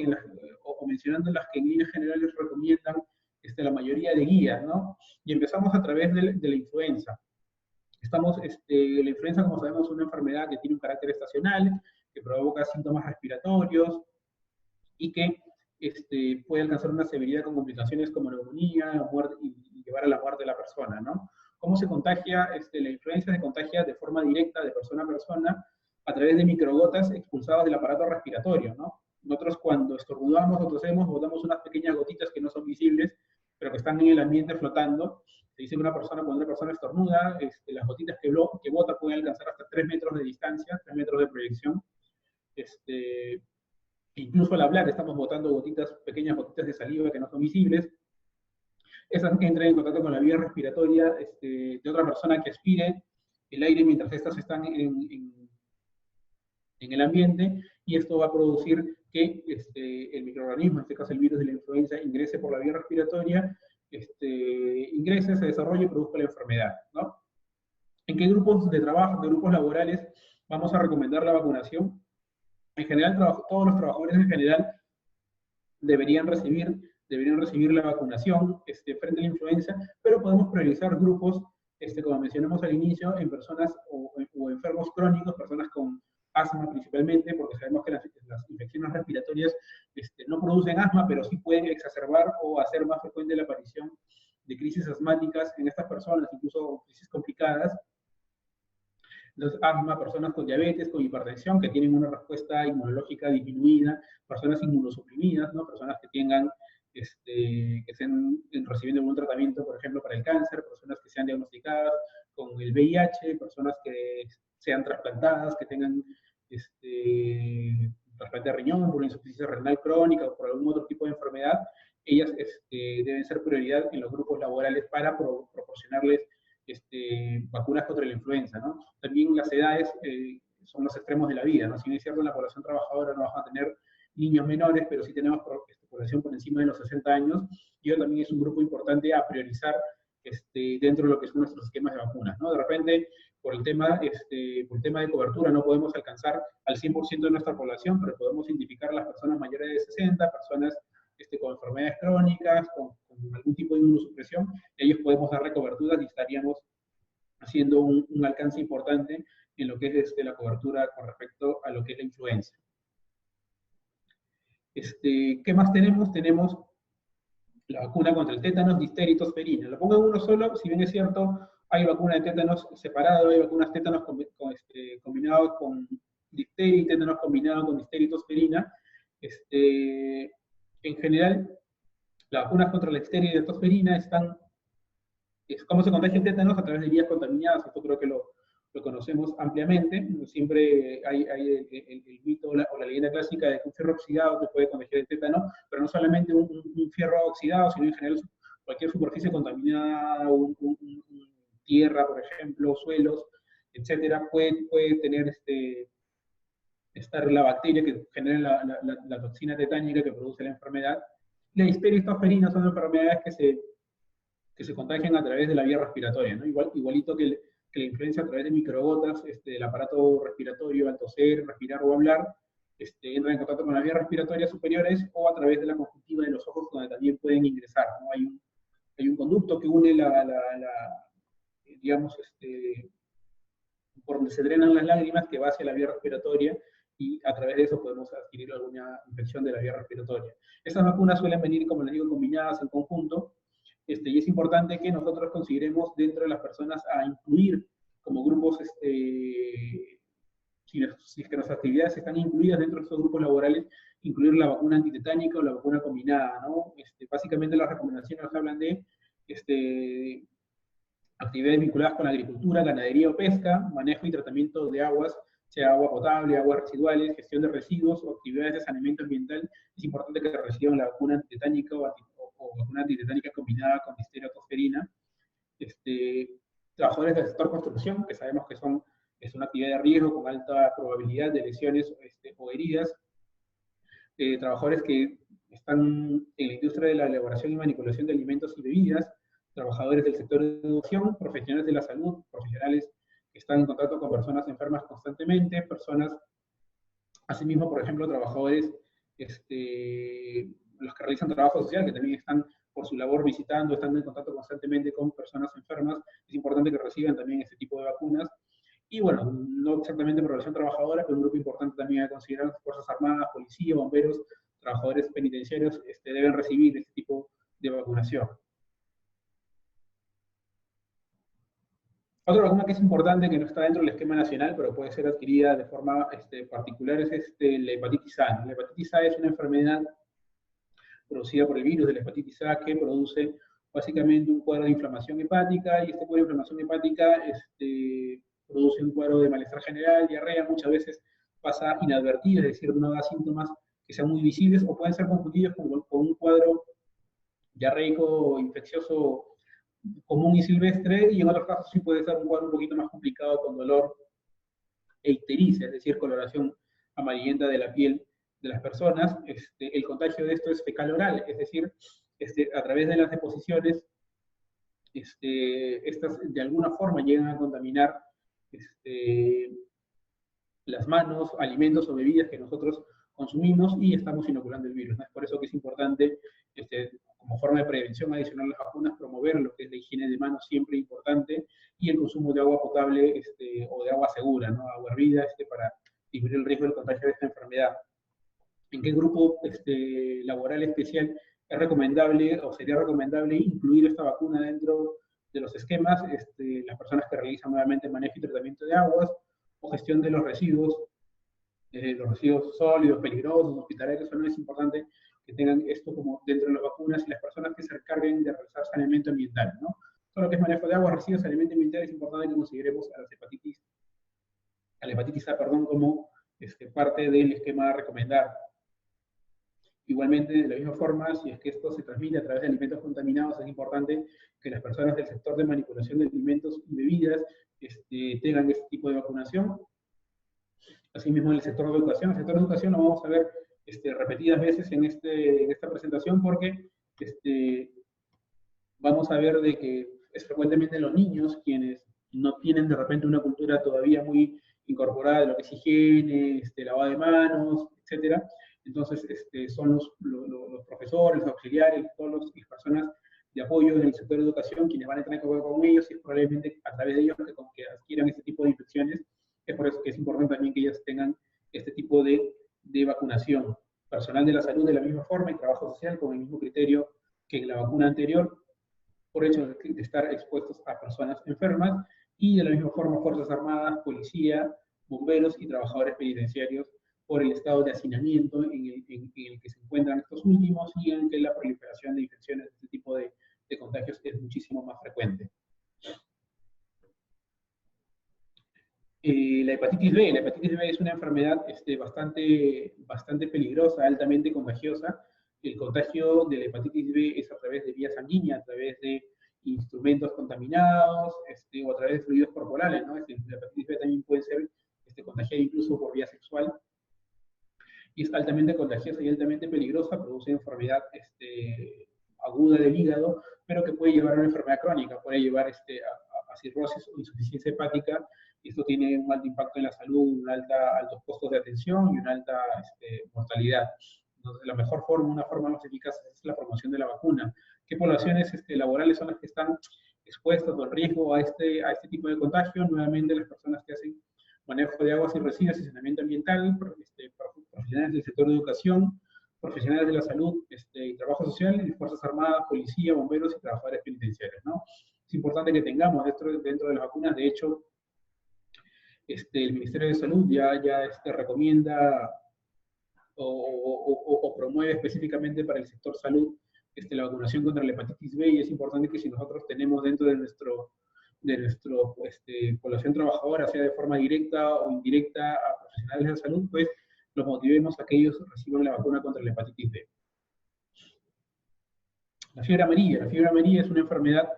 o mencionando las que en líneas generales recomiendan la mayoría de guías, ¿no? Y empezamos a través de la influenza. La influenza, como sabemos, es una enfermedad que tiene un carácter estacional, que provoca síntomas respiratorios y que puede alcanzar una severidad con complicaciones como neumonía, muerte, y llevar a la muerte de la persona, ¿no? ¿Cómo se contagia? La influenza se contagia de forma directa, de persona a persona, a través de microgotas expulsadas del aparato respiratorio, ¿no? Nosotros cuando estornudamos o tosemos, botamos unas pequeñas gotitas que no son visibles, pero que están en el ambiente flotando. Se dice que cuando una persona estornuda, las gotitas que bota pueden alcanzar hasta 3 metros de distancia, 3 metros de proyección. Incluso al hablar estamos botando pequeñas gotitas de saliva que no son visibles. Esas entran en contacto con la vía respiratoria de otra persona que aspire el aire mientras estas están en el ambiente, y esto va a producir que el microorganismo, en este caso el virus de la influenza, ingrese por la vía respiratoria, ingrese, se desarrolle y produzca la enfermedad, ¿no? ¿En qué grupos de trabajo, de grupos laborales vamos a recomendar la vacunación? En general, todos los trabajadores en general deberían recibir la vacunación frente a la influenza, pero podemos priorizar grupos, como mencionamos al inicio, en personas o enfermos crónicos, personas con asma principalmente, porque sabemos que las infecciones respiratorias no producen asma, pero sí pueden exacerbar o hacer más frecuente la aparición de crisis asmáticas en estas personas, incluso crisis complicadas. Entonces, asma, personas con diabetes, con hipertensión, que tienen una respuesta inmunológica disminuida, personas inmunosuprimidas, ¿no? Personas que tengan, que estén recibiendo algún tratamiento, por ejemplo, para el cáncer, personas que sean diagnosticadas con el VIH, personas que sean trasplantadas, que tengan trasplante de riñón por una insuficiencia renal crónica o por algún otro tipo de enfermedad. Ellas deben ser prioridad en los grupos laborales para proporcionarles vacunas contra la influenza, ¿no? También las edades son los extremos de la vida, ¿no? Si bien es cierto, en la población trabajadora no vamos a tener niños menores, pero sí tenemos población por encima de los 60 años, y ello también es un grupo importante a priorizar dentro de lo que son nuestros esquemas de vacunas, ¿no? De repente, por el tema de cobertura, no podemos alcanzar al 100% de nuestra población, pero podemos identificar a las personas mayores de 60, personas con enfermedades crónicas, con algún tipo de inmunosupresión. Ellos podemos darle coberturas y estaríamos haciendo un alcance importante en lo que es la cobertura con respecto a lo que es la influenza. ¿Qué más tenemos? Tenemos la vacuna contra el tétanos, difteria y tosferina. Lo pongo en uno solo, si bien es cierto, hay vacuna de tétanos separado, hay vacunas tétanos combinados con difteria y tétanos combinados con difteria y tosferina. En general, las vacunas contra la difteria y la tosferina ¿cómo se contagia el tétanos? A través de vías contaminadas. Esto creo que lo conocemos ampliamente. Siempre hay el mito o la leyenda clásica de que un fierro oxidado te puede contagiar el tétano, pero no solamente un fierro oxidado, sino en general cualquier superficie contaminada, tierra, por ejemplo, suelos, etcétera, puede tener la bacteria que genera la toxina tetánica que produce la enfermedad. La difteria y tosferina son enfermedades que se contagian a través de la vía respiratoria, ¿no? Igualito que la influenza, a través de microgotas del aparato respiratorio, al toser, respirar o hablar, entran en contacto con las vías respiratorias superiores, o a través de la conjuntiva de los ojos, donde también pueden ingresar, ¿no? Hay un conducto que une digamos, por donde se drenan las lágrimas que va hacia la vía respiratoria, y a través de eso podemos adquirir alguna infección de la vía respiratoria. Estas vacunas suelen venir, como les digo, combinadas en conjunto, y es importante que nosotros consideremos dentro de las personas a incluir como grupos, si es que nuestras actividades están incluidas dentro de estos grupos laborales, incluir la vacuna antitetánica o la vacuna combinada, ¿no? Básicamente las recomendaciones nos hablan de actividades vinculadas con la agricultura, ganadería o pesca, manejo y tratamiento de aguas, sea agua potable, aguas residuales, gestión de residuos o actividades de saneamiento ambiental. Es importante que reciban la vacuna antitetánica o vacuna antitetánica combinada con difteria o tosferina. Trabajadores del sector construcción, que sabemos que es una actividad de riesgo con alta probabilidad de lesiones o heridas. Trabajadores que están en la industria de la elaboración y manipulación de alimentos y bebidas, trabajadores del sector de educación, profesionales de la salud, profesionales que están en contacto con personas enfermas constantemente, personas, asimismo, por ejemplo, trabajadores, los que realizan trabajo social, que también están por su labor visitando, están en contacto constantemente con personas enfermas. Es importante que reciban también este tipo de vacunas. Y bueno, no exactamente población trabajadora, pero un grupo importante también a considerar: las Fuerzas Armadas, policía, bomberos, trabajadores penitenciarios, deben recibir este tipo de vacunación. Otra vacuna que es importante, que no está dentro del esquema nacional, pero puede ser adquirida de forma particular, es la hepatitis A. La hepatitis A es una enfermedad producida por el virus de la hepatitis A que produce básicamente un cuadro de inflamación hepática, y este cuadro de inflamación hepática produce un cuadro de malestar general, diarrea, muchas veces pasa inadvertido, es decir, no da síntomas que sean muy visibles, o pueden ser confundidos con un cuadro diarreico infeccioso común y silvestre, y en otros casos sí puede ser un cuadro un poquito más complicado con dolor e ictericia, es decir, coloración amarillenta de la piel de las personas. El contagio de esto es fecal oral, es decir, a través de las deposiciones, estas de alguna forma llegan a contaminar las manos, alimentos o bebidas que nosotros consumimos, y estamos inoculando el virus, ¿no? Es por eso que es importante, como forma de prevención adicional a las vacunas, promover lo que es la higiene de manos, siempre importante, y el consumo de agua potable o de agua segura, ¿no? Agua hervida, para disminuir el riesgo del contagio de esta enfermedad. ¿En qué grupo laboral especial es recomendable o sería recomendable incluir esta vacuna dentro de los esquemas? Las personas que realizan nuevamente manejo y tratamiento de aguas o gestión de los residuos sólidos, peligrosos, hospitalarios. No es importante que tengan esto como dentro de las vacunas, y las personas que se encarguen de realizar saneamiento ambiental, ¿no? Todo lo que es manejo de aguas, residuos, saneamiento ambiental, es importante que consideremos a la hepatitis A, como parte del esquema a recomendar. Igualmente, de la misma forma, si es que esto se transmite a través de alimentos contaminados, es importante que las personas del sector de manipulación de alimentos y bebidas tengan este tipo de vacunación. Asimismo, en el sector de educación. El sector de educación lo vamos a ver repetidas veces en esta presentación, porque vamos a ver de que es frecuentemente los niños quienes no tienen de repente una cultura todavía muy incorporada de lo que es higiene, lavado de manos, etc. Entonces, son los profesores, los auxiliares, todas las personas de apoyo en el sector de educación quienes van a tener que ver con ellos, y es probablemente a través de ellos que adquieran este tipo de infecciones. Es por eso que es importante también que ellas tengan este tipo de vacunación. Personal de la salud de la misma forma, y trabajo social con el mismo criterio que en la vacuna anterior, por hecho de estar expuestos a personas enfermas, y de la misma forma Fuerzas Armadas, policía, bomberos y trabajadores penitenciarios, por el estado de hacinamiento en el que se encuentran estos últimos, y en que la proliferación de infecciones de este tipo de contagios es muchísimo más frecuente. La hepatitis B. La hepatitis B es una enfermedad bastante peligrosa, altamente contagiosa. El contagio de la hepatitis B es a través de vía sanguínea, a través de instrumentos contaminados, o a través de fluidos corporales, ¿no? La hepatitis B también puede ser contagiada incluso por vía sexual, y es altamente contagiosa y altamente peligrosa. Produce enfermedad aguda del hígado, pero que puede llevar a una enfermedad crónica, puede llevar a cirrosis o insuficiencia hepática, y esto tiene un alto impacto en la salud, altos costos de atención y una alta mortalidad. Entonces, la mejor forma, una forma más eficaz, es la promoción de la vacuna. ¿Qué poblaciones laborales son las que están expuestos o en riesgo a este tipo de contagio. Nuevamente, las personas que hacen manejo de aguas y residuos y saneamiento ambiental, profesionales del sector de educación, profesionales de la salud y trabajo social, y Fuerzas Armadas, policía, bomberos y trabajadores penitenciarios, ¿no? Es importante que tengamos dentro de las vacunas. De hecho, el Ministerio de Salud ya recomienda o promueve específicamente para el sector salud la vacunación contra la hepatitis B, y es importante que si nosotros tenemos dentro de nuestro población trabajadora, sea de forma directa o indirecta, a profesionales de la salud, pues los motivemos a que ellos reciban la vacuna contra la hepatitis B. La fiebre amarilla es una enfermedad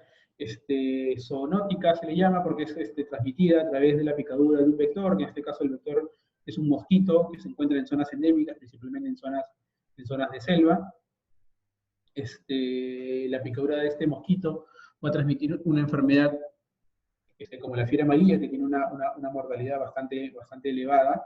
zoonótica, se le llama, porque es transmitida a través de la picadura de un vector, que en este caso el vector es un mosquito que se encuentra en zonas endémicas, principalmente en zonas de selva. La picadura de este mosquito va a transmitir una enfermedad como la fiebre amarilla, que tiene una mortalidad bastante elevada.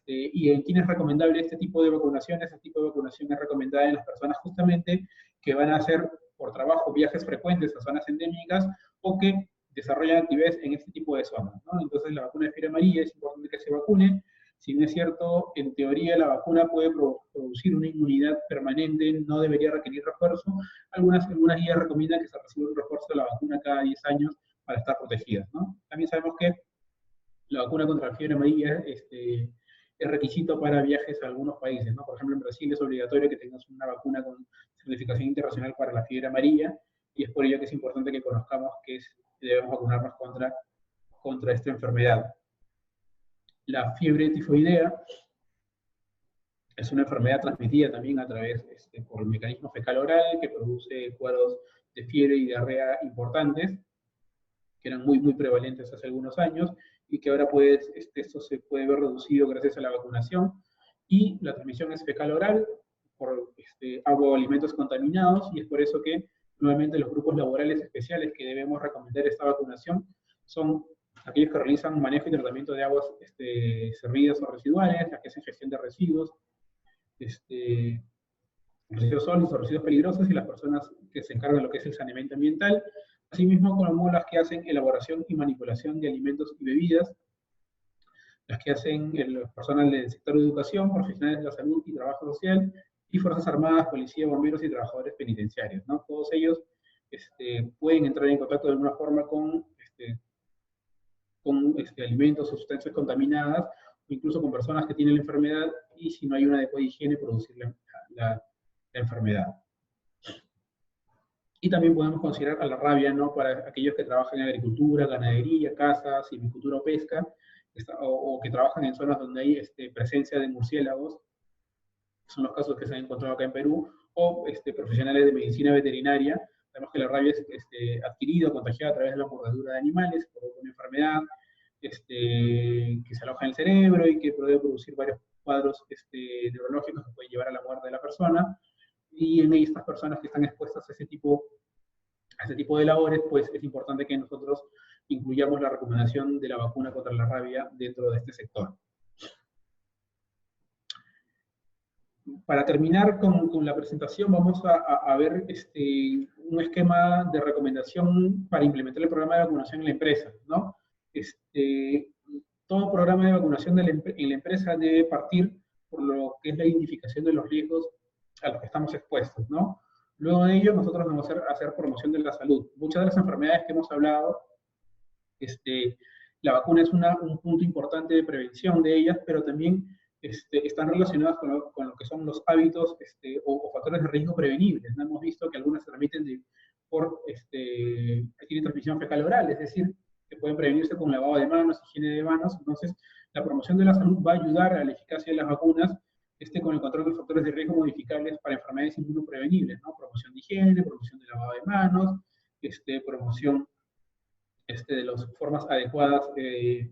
Y en quién es recomendable este tipo de vacunación. Este tipo de vacunación es recomendada en las personas justamente que van a hacer por trabajo viajes frecuentes a zonas endémicas o que desarrollan actividades en este tipo de zonas, ¿no? Entonces la vacuna de fiebre amarilla es importante que se vacune. Si bien es cierto, en teoría la vacuna puede producir una inmunidad permanente, no debería requerir refuerzo. Algunas guías recomiendan que se reciba un refuerzo de la vacuna cada 10 años para estar protegidas, ¿no? También sabemos que la vacuna contra la fiebre amarilla es requisito para viajes a algunos países, ¿no? Por ejemplo, en Brasil es obligatorio que tengas una vacuna con certificación internacional para la fiebre amarilla, y es por ello que es importante que conozcamos que debemos vacunarnos contra esta enfermedad. La fiebre tifoidea es una enfermedad transmitida también a través por el mecanismo fecal oral, que produce cuadros de fiebre y diarrea importantes, que eran muy prevalentes hace algunos años, y que ahora esto se puede ver reducido gracias a la vacunación. Y la transmisión es fecal oral, por agua o alimentos contaminados, y es por eso que nuevamente los grupos laborales especiales que debemos recomendar esta vacunación son aquellos que realizan manejo y tratamiento de aguas servidas o residuales, las que hacen gestión de residuos, residuos sólidos o residuos peligrosos, y las personas que se encargan de lo que es el saneamiento ambiental, asimismo como las que hacen elaboración y manipulación de alimentos y bebidas, las que hacen el personal del sector de educación, profesionales de la salud y trabajo social, y Fuerzas Armadas, policía, bomberos y trabajadores penitenciarios, ¿no? Todos ellos pueden entrar en contacto de alguna forma con alimentos o sustancias contaminadas, o incluso con personas que tienen la enfermedad, y si no hay una adecuada higiene, producir la enfermedad. Y también podemos considerar a la rabia, ¿no? Para aquellos que trabajan en agricultura, ganadería, caza, silvicultura o pesca, o que trabajan en zonas donde hay presencia de murciélagos, son los casos que se han encontrado acá en Perú, o profesionales de medicina veterinaria. Sabemos que la rabia es adquirida o contagiada a través de la mordedura de animales, por una enfermedad que se aloja en el cerebro y que puede producir varios cuadros neurológicos que pueden llevar a la muerte de la persona. Y en estas personas que están expuestas a ese tipo de labores, pues es importante que nosotros incluyamos la recomendación de la vacuna contra la rabia dentro de este sector. Para terminar con la presentación, vamos a ver un esquema de recomendación para implementar el programa de vacunación en la empresa, ¿no? Todo programa de vacunación en la empresa debe partir por lo que es la identificación de los riesgos a los que estamos expuestos, ¿no? Luego de ello, nosotros vamos a hacer promoción de la salud. Muchas de las enfermedades que hemos hablado, la vacuna es un punto importante de prevención de ellas, pero también están relacionadas con lo que son los hábitos o factores de riesgo prevenibles, ¿no? Hemos visto que algunas se transmiten tienen transmisión fecal oral, es decir, que pueden prevenirse con lavado de manos, higiene de manos. Entonces, la promoción de la salud va a ayudar a la eficacia de las vacunas con el control de factores de riesgo modificables para enfermedades inmunoprevenibles, ¿no? Promoción de higiene, promoción de lavado de manos, promoción de las formas adecuadas de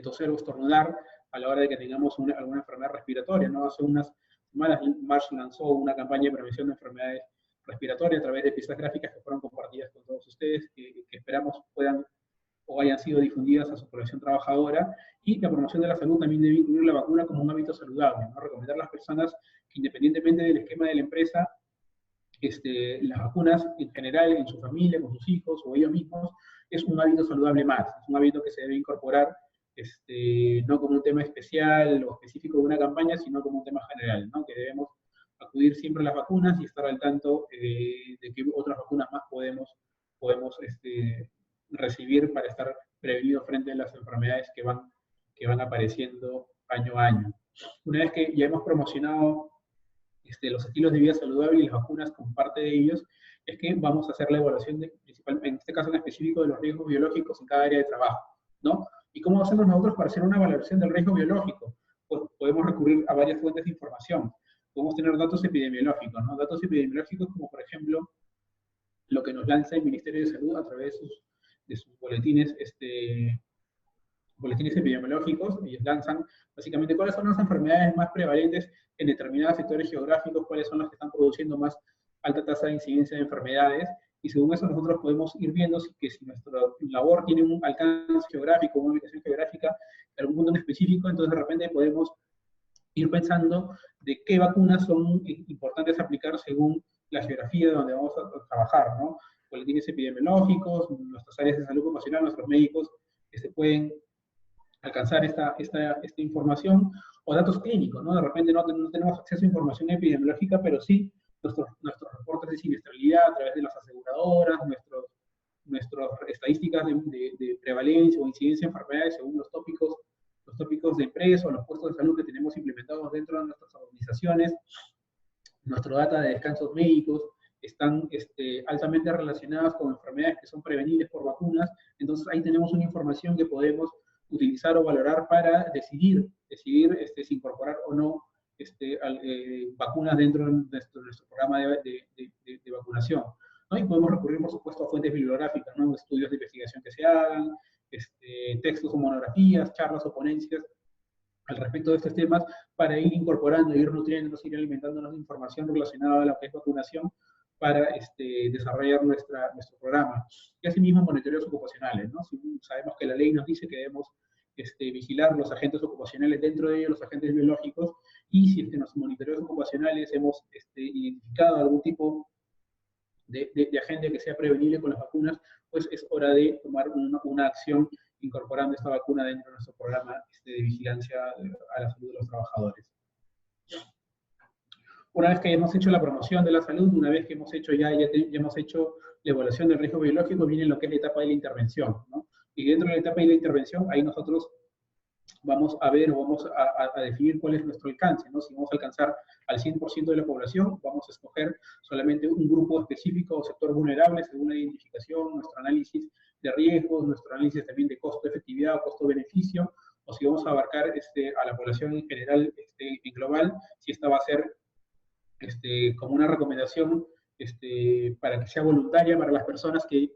toser o estornudar a la hora de que tengamos alguna enfermedad respiratoria, ¿no? Hace unas semanas Marsh lanzó una campaña de prevención de enfermedades respiratorias a través de piezas gráficas que fueron compartidas con todos ustedes, que esperamos puedan o hayan sido difundidas a su población trabajadora. Y la promoción de la salud también debe incluir la vacuna como un hábito saludable, ¿no? Recomendar a las personas que, independientemente del esquema de la empresa, las vacunas en general, en su familia, con sus hijos o ellos mismos, es un hábito saludable más, es un hábito que se debe incorporar, no como un tema especial o específico de una campaña, sino como un tema general, ¿no? Que debemos acudir siempre a las vacunas y estar al tanto de que otras vacunas más podemos recibir para estar prevenidos frente a las enfermedades que van apareciendo año a año. Una vez que ya hemos promocionado los estilos de vida saludable y las vacunas como parte de ellos, es que vamos a hacer la evaluación, en este caso en específico, de los riesgos biológicos en cada área de trabajo, ¿no? ¿Y cómo hacemos nosotros para hacer una valoración del riesgo biológico? Pues podemos recurrir a varias fuentes de información. Podemos tener datos epidemiológicos, ¿no? Datos epidemiológicos como, por ejemplo, lo que nos lanza el Ministerio de Salud a través de sus boletines, boletines epidemiológicos. Ellos lanzan básicamente cuáles son las enfermedades más prevalentes en determinados sectores geográficos, cuáles son las que están produciendo más alta tasa de incidencia de enfermedades, y según eso nosotros podemos ir viendo si nuestra labor tiene un alcance geográfico, una ubicación geográfica de algún punto en específico, entonces de repente podemos ir pensando de qué vacunas son importantes aplicar según la geografía de donde vamos a trabajar, ¿no? Boletines epidemiológicos, nuestras áreas de salud ocupacional, nuestros médicos que se pueden alcanzar esta información, o datos clínicos, ¿no? De repente no tenemos acceso a información epidemiológica, pero sí nuestros reportes de siniestralidad a través de las aseguradoras, nuestras estadísticas de prevalencia o incidencia de enfermedades según los tópicos de empresa o los puestos de salud que tenemos implementados dentro de nuestras organizaciones, nuestro data de descansos médicos, están altamente relacionadas con enfermedades que son prevenibles por vacunas, entonces ahí tenemos una información que podemos utilizar o valorar para decidir si incorporar o no vacunas dentro de nuestro programa de vacunación, ¿no? Y podemos recurrir, por supuesto, a fuentes bibliográficas, ¿no? Estudios de investigación que se hagan, textos o monografías, charlas o ponencias al respecto de estos temas, para ir incorporando, ir nutriéndonos, ir alimentándonos de información relacionada a lo que es vacunación para desarrollar nuestro programa. Y asimismo monitoreos ocupacionales, ¿no? Sabemos que la ley nos dice que debemos vigilar los agentes ocupacionales, dentro de ellos los agentes biológicos, y si en los monitoreos ocupacionales hemos identificado algún tipo de agente que sea prevenible con las vacunas, pues es hora de tomar una acción incorporando esta vacuna dentro de nuestro programa de vigilancia a la salud de los trabajadores. Una vez que hemos hecho la promoción de la salud, una vez que hemos hecho ya hemos hecho la evaluación del riesgo biológico, viene lo que es la etapa de la intervención, ¿no? Y dentro de la etapa de la intervención, ahí nosotros vamos a ver o vamos a definir cuál es nuestro alcance, ¿no? Si vamos a alcanzar al 100% de la población, vamos a escoger solamente un grupo específico o sector vulnerable según la identificación, nuestro análisis de riesgos, nuestro análisis también de costo-efectividad o costo-beneficio, o si vamos a abarcar a la población en general, en global, si esta va a ser como una recomendación para que sea voluntaria para las personas que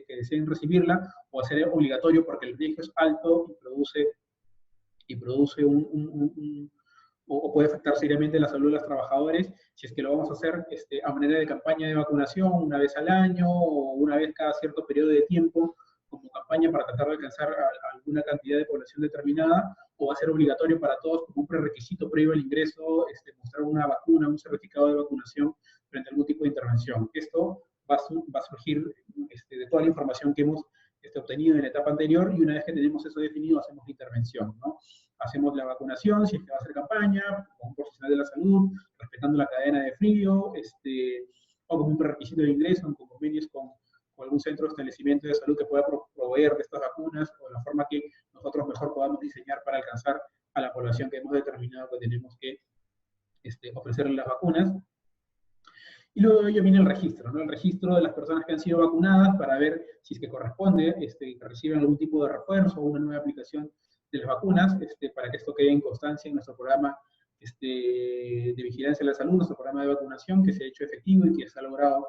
deseen recibirla, o a ser obligatorio porque el riesgo es alto y produce o puede afectar seriamente la salud de los trabajadores, si es que lo vamos a hacer a manera de campaña de vacunación, una vez al año o una vez cada cierto periodo de tiempo, como campaña para tratar de alcanzar a alguna cantidad de población determinada, o va a ser obligatorio para todos como un prerequisito previo al ingreso, mostrar una vacuna, un certificado de vacunación frente a algún tipo de intervención. Esto va a surgir de toda la información que hemos obtenido en la etapa anterior, y una vez que tenemos eso definido, hacemos la intervención, ¿no? Hacemos la vacunación, si es que va a ser campaña, con un profesional de la salud, respetando la cadena de frío, o como un prerequisito de ingreso, en convenios con algún centro de establecimiento de salud que pueda proveer de estas vacunas, o de la forma que nosotros mejor podamos diseñar para alcanzar a la población que hemos determinado que tenemos que ofrecerle las vacunas. Y luego de ello viene el registro, ¿no? El registro de las personas que han sido vacunadas para ver si es que corresponde que reciban algún tipo de refuerzo o una nueva aplicación de las vacunas, para que esto quede en constancia en nuestro programa de vigilancia de la salud, nuestro programa de vacunación, que se ha hecho efectivo y que se ha logrado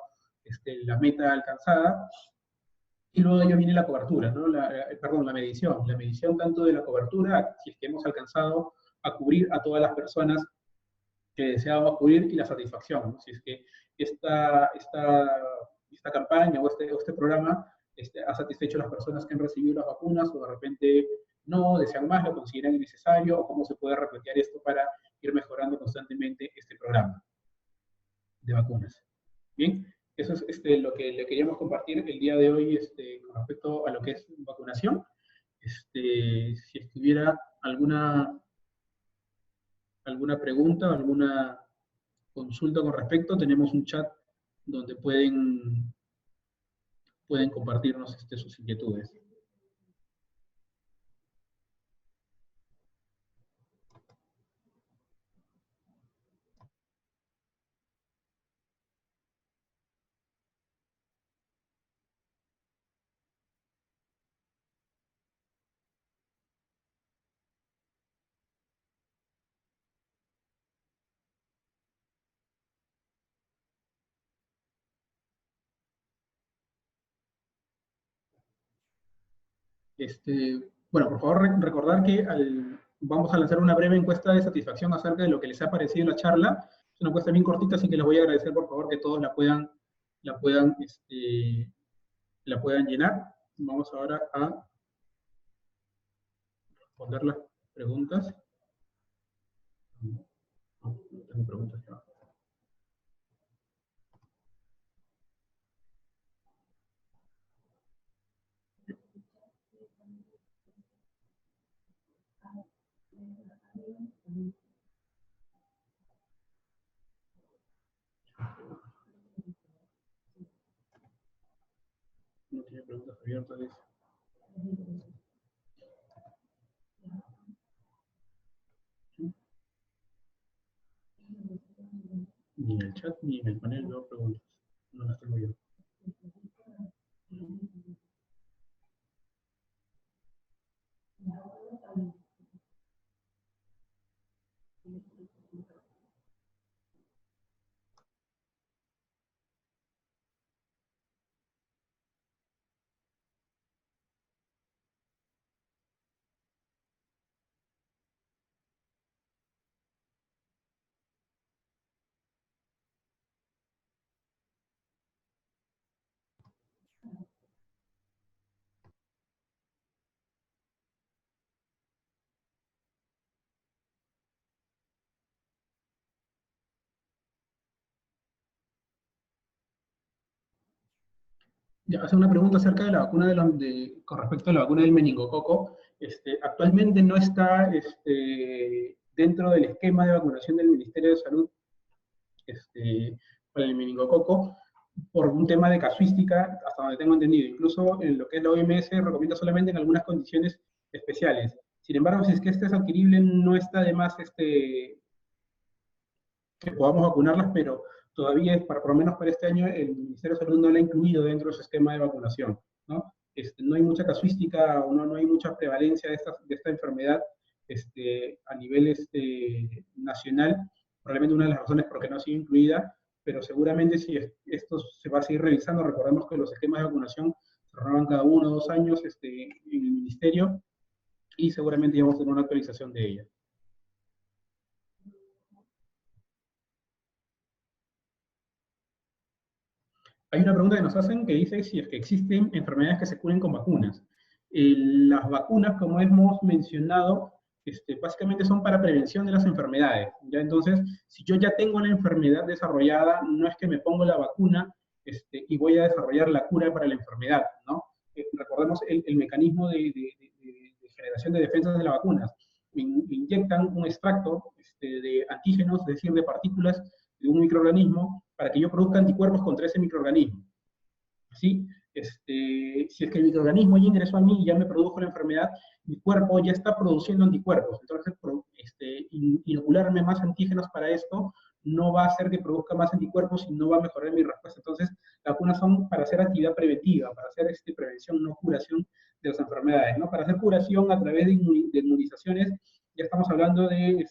la meta alcanzada. Y luego de ello viene la cobertura, ¿no? La medición. La medición tanto de la cobertura, si es que hemos alcanzado a cubrir a todas las personas que deseábamos cubrir, y la satisfacción, ¿no? Si es que esta campaña o este programa ha satisfecho a las personas que han recibido las vacunas, o de repente no, desean más, lo consideran innecesario, o cómo se puede replantear esto para ir mejorando constantemente este programa de vacunas. Bien, eso es lo que le queríamos compartir el día de hoy con respecto a lo que es vacunación. Si estuviera alguna pregunta, alguna consulta con respecto, tenemos un chat donde pueden compartirnos sus inquietudes. Bueno, por favor, recordar que vamos a lanzar una breve encuesta de satisfacción acerca de lo que les ha parecido la charla. Es una encuesta bien cortita, así que les voy a agradecer, por favor, que todos la puedan, la puedan llenar. Vamos ahora a responder las preguntas. No tengo preguntas ya. No tiene preguntas abiertas. Ni en el chat ni en el panel veo preguntas. No las tengo yo. Ya, hace una pregunta acerca de la vacuna con respecto a la vacuna del meningococo. Actualmente no está dentro del esquema de vacunación del Ministerio de Salud para el meningococo por un tema de casuística, hasta donde tengo entendido. Incluso en lo que es la OMS recomienda solamente en algunas condiciones especiales. Sin embargo, si es que este es adquirible, no está de más que podamos vacunarlas, pero todavía, por lo menos para este año, el Ministerio de Salud no la ha incluido dentro de su esquema de vacunación, ¿no? No hay mucha casuística o no hay mucha prevalencia de esta enfermedad a nivel nacional, probablemente una de las razones por qué no ha sido incluida, pero seguramente si esto se va a seguir revisando. Recordemos que los esquemas de vacunación se renuevan cada 1 o 2 años en el Ministerio, y seguramente ya vamos a tener una actualización de ella. Hay una pregunta que nos hacen que dice si es que existen enfermedades que se curen con vacunas. Las vacunas, como hemos mencionado, básicamente son para prevención de las enfermedades. ¿Ya? Entonces, si yo ya tengo la enfermedad desarrollada, no es que me pongo la vacuna y voy a desarrollar la cura para la enfermedad, ¿no? Recordemos el mecanismo de generación de defensas de las vacunas. Me inyectan un extracto de antígenos, es decir, de partículas de un microorganismo, para que yo produzca anticuerpos contra ese microorganismo. ¿Sí? Si es que el microorganismo ya ingresó a mí y ya me produjo la enfermedad, mi cuerpo ya está produciendo anticuerpos. Entonces, inocularme más antígenos para esto no va a hacer que produzca más anticuerpos y no va a mejorar mi respuesta. Entonces, las vacunas son para hacer actividad preventiva, para hacer prevención, no curación de las enfermedades, ¿no? Para hacer curación a través de inmunizaciones, ya estamos hablando de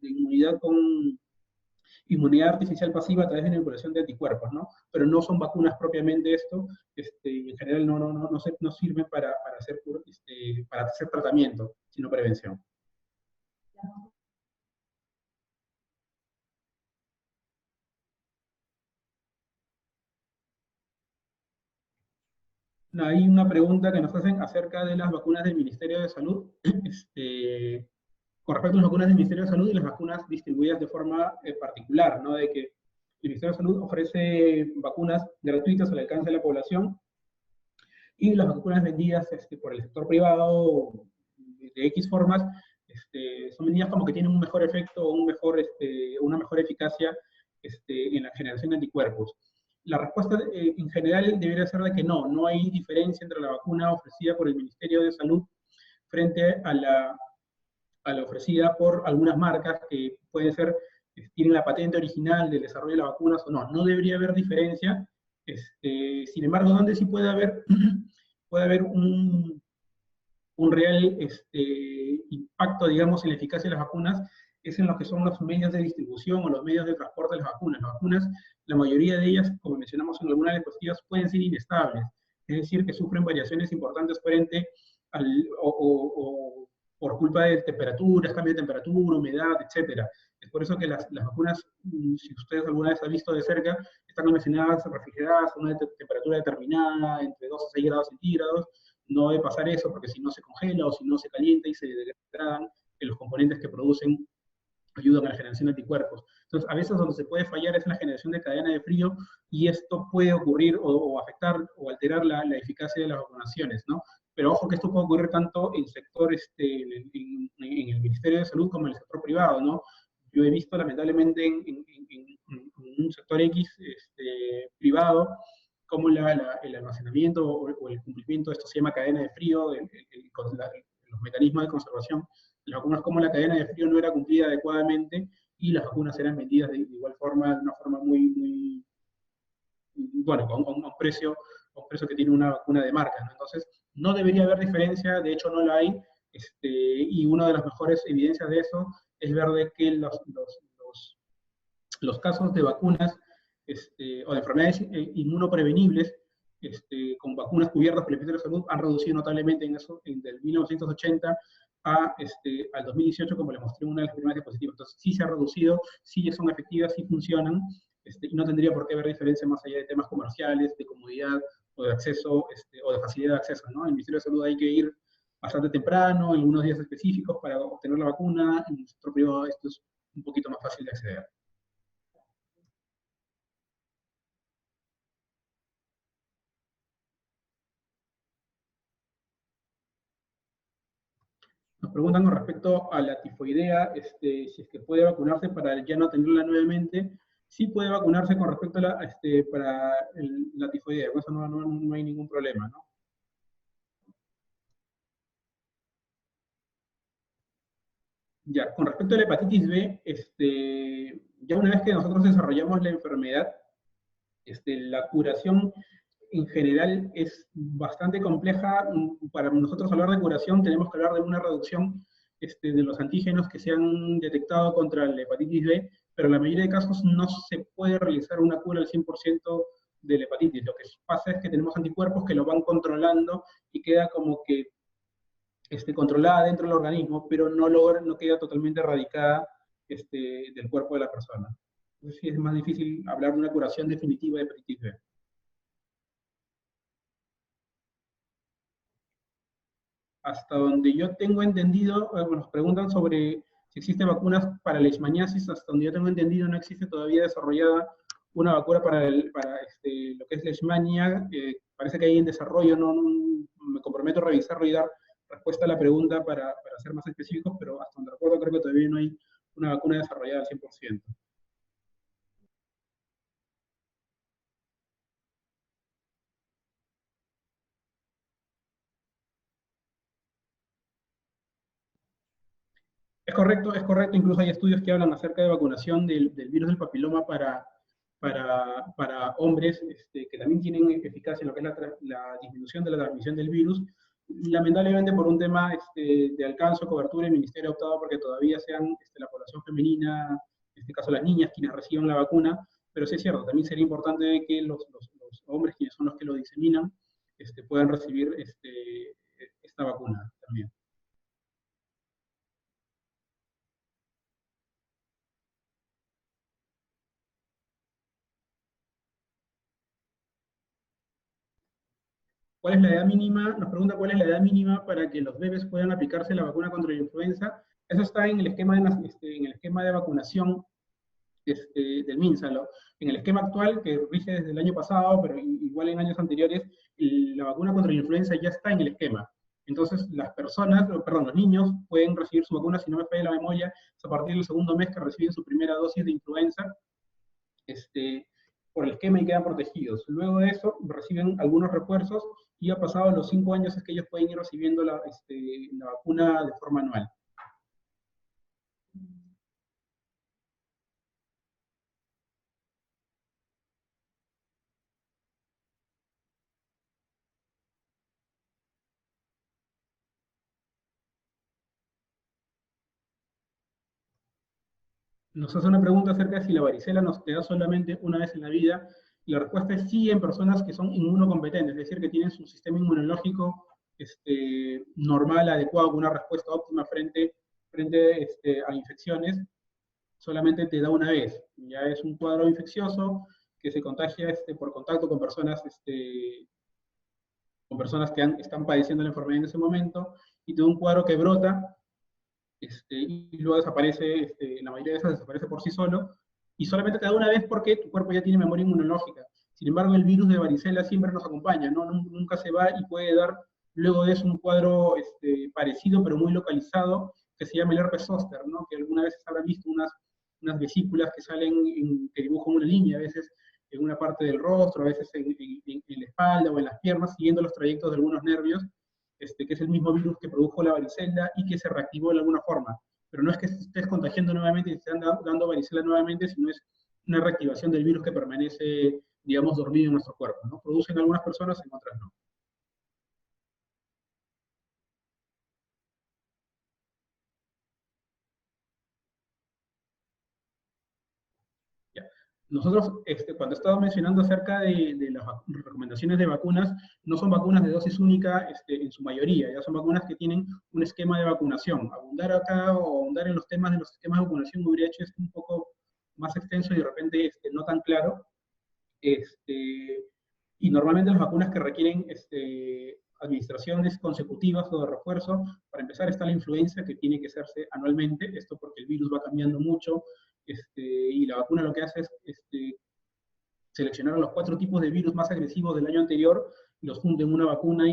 inmunidad con inmunidad artificial pasiva a través de la inoculación de anticuerpos, ¿no? Pero no son vacunas propiamente esto, en general no sirven para hacer tratamiento, sino prevención. Hay una pregunta que nos hacen acerca de las vacunas del Ministerio de Salud, con respecto a las vacunas del Ministerio de Salud y las vacunas distribuidas de forma particular, ¿no? De que el Ministerio de Salud ofrece vacunas gratuitas al alcance de la población, y las vacunas vendidas por el sector privado de X formas son vendidas como que tienen un mejor efecto, una mejor eficacia en la generación de anticuerpos. La respuesta en general debería ser de que no hay diferencia entre la vacuna ofrecida por el Ministerio de Salud frente a la ofrecida por algunas marcas que pueden ser, tienen la patente original del desarrollo de las vacunas o no. No debería haber diferencia. Sin embargo, donde sí puede haber, puede haber un real impacto, digamos, en la eficacia de las vacunas, es en lo que son los medios de distribución o los medios de transporte de las vacunas. Las vacunas, la mayoría de ellas, como mencionamos en algunas diapositivas, pueden ser inestables, es decir, que sufren variaciones importantes frente o por culpa de temperaturas, cambio de temperatura, humedad, etc. Es por eso que las vacunas, si ustedes alguna vez han visto de cerca, están almacenadas, refrigeradas a una temperatura determinada, entre 2 a 6 grados centígrados. No debe pasar eso, porque si no se congela o si no se calienta y se degradan los componentes que producen, ayudan a la generación de anticuerpos. Entonces, a veces donde se puede fallar es en la generación de cadena de frío, y esto puede ocurrir o afectar o alterar la eficacia de las vacunaciones, ¿no? Pero ojo que esto puede ocurrir tanto en el sector, en el Ministerio de Salud, como en el sector privado, ¿no? Yo he visto lamentablemente en un sector X privado, como el almacenamiento o el cumplimiento, esto se llama cadena de frío, los mecanismos de conservación de las vacunas, como la cadena de frío no era cumplida adecuadamente, y las vacunas eran vendidas de igual forma, de una forma muy bueno, a un precio que tiene una vacuna de marca, ¿no? Entonces, no debería haber diferencia, de hecho no la hay, y una de las mejores evidencias de eso es ver de que los casos de vacunas o de enfermedades inmunoprevenibles con vacunas cubiertas por el Ministerio de Salud han reducido notablemente en eso, del 1980 al 2018, como les mostré en una de las primeras diapositivas. Entonces, sí se ha reducido, sí son efectivas, sí funcionan, y no tendría por qué haber diferencia más allá de temas comerciales, de comodidad o de acceso, o de facilidad de acceso, ¿no? En el Ministerio de Salud hay que ir bastante temprano, en algunos días específicos para obtener la vacuna. En el sector privado esto es un poquito más fácil de acceder. Nos preguntan con respecto a la tifoidea, si es que puede vacunarse para ya no tenerla nuevamente. Sí puede vacunarse con respecto a para la tifoidea, con eso no hay ningún problema, ¿no? Ya, con respecto a la hepatitis B, ya una vez que nosotros desarrollamos la enfermedad, la curación en general es bastante compleja. Para nosotros hablar de curación tenemos que hablar de una reducción de los antígenos que se han detectado contra la hepatitis B, pero en la mayoría de casos no se puede realizar una cura al 100% de la hepatitis. Lo que pasa es que tenemos anticuerpos que lo van controlando y queda como que controlada dentro del organismo, pero no queda totalmente erradicada del cuerpo de la persona. Entonces sí es más difícil hablar de una curación definitiva de hepatitis B. Hasta donde yo tengo entendido, nos preguntan sobre si existen vacunas para la leishmaniasis. Hasta donde yo tengo entendido, no existe todavía desarrollada una vacuna para lo que es leishmania. Parece que hay en desarrollo, no me comprometo a revisarlo y dar respuesta a la pregunta para ser más específicos, pero hasta donde recuerdo creo que todavía no hay una vacuna desarrollada al 100%. Es correcto, incluso hay estudios que hablan acerca de vacunación del virus del papiloma para hombres que también tienen eficacia en lo que es la disminución de la transmisión del virus. Lamentablemente por un tema de alcance o cobertura, el Ministerio ha optado porque todavía sean la población femenina, en este caso las niñas, quienes reciban la vacuna, pero sí es cierto, también sería importante que los hombres, quienes son los que lo diseminan, puedan recibir esta vacuna también. ¿Cuál es la edad mínima? Nos pregunta cuál es la edad mínima para que los bebés puedan aplicarse la vacuna contra la influenza. Eso está en el esquema de vacunación del MINSA. En el esquema actual, que rige desde el año pasado, pero igual en años anteriores, la vacuna contra la influenza ya está en el esquema. Entonces, las personas, perdón, los niños pueden recibir su vacuna, si no me falla la memoria, es a partir del segundo mes que reciben su primera dosis de influenza, por el esquema y quedan protegidos. Luego de eso, reciben algunos refuerzos y ha pasado los 5 años es que ellos pueden ir recibiendo la vacuna de forma anual. Nos hace una pregunta acerca de si la varicela nos te da solamente una vez en la vida. Y la respuesta es sí en personas que son inmunocompetentes, es decir, que tienen su sistema inmunológico normal, adecuado, con una respuesta óptima frente a infecciones, solamente te da una vez. Ya es un cuadro infeccioso que se contagia por contacto con personas que están padeciendo la enfermedad en ese momento, y te da un cuadro que brota y luego desaparece, la mayoría de esas desaparece por sí solo, y solamente te da una vez porque tu cuerpo ya tiene memoria inmunológica. Sin embargo, el virus de varicela siempre nos acompaña, ¿no? Nunca se va y puede dar luego de eso un cuadro parecido, pero muy localizado, que se llama el herpes zóster, ¿no? Que alguna vez habrán visto unas vesículas que salen, que dibujan una línea, a veces en una parte del rostro, a veces en la espalda o en las piernas, siguiendo los trayectos de algunos nervios, que es el mismo virus que produjo la varicela y que se reactivó de alguna forma. Pero no es que estés contagiando nuevamente y te estén dando varicela nuevamente, sino es una reactivación del virus que permanece, digamos, dormido en nuestro cuerpo, ¿no? Producen algunas personas, en otras no. Ya. Nosotros, cuando estaba mencionando acerca de las recomendaciones de vacunas, no son vacunas de dosis única en su mayoría, ya son vacunas que tienen un esquema de vacunación. Abundar acá o abundar en los temas de los esquemas de vacunación me hubiera hecho esto un poco más extenso y de repente no tan claro. Y normalmente las vacunas que requieren administraciones consecutivas o de refuerzo, para empezar está la influenza que tiene que hacerse anualmente, esto porque el virus va cambiando mucho, y la vacuna lo que hace es seleccionar los 4 tipos de virus más agresivos del año anterior, los junta en una vacuna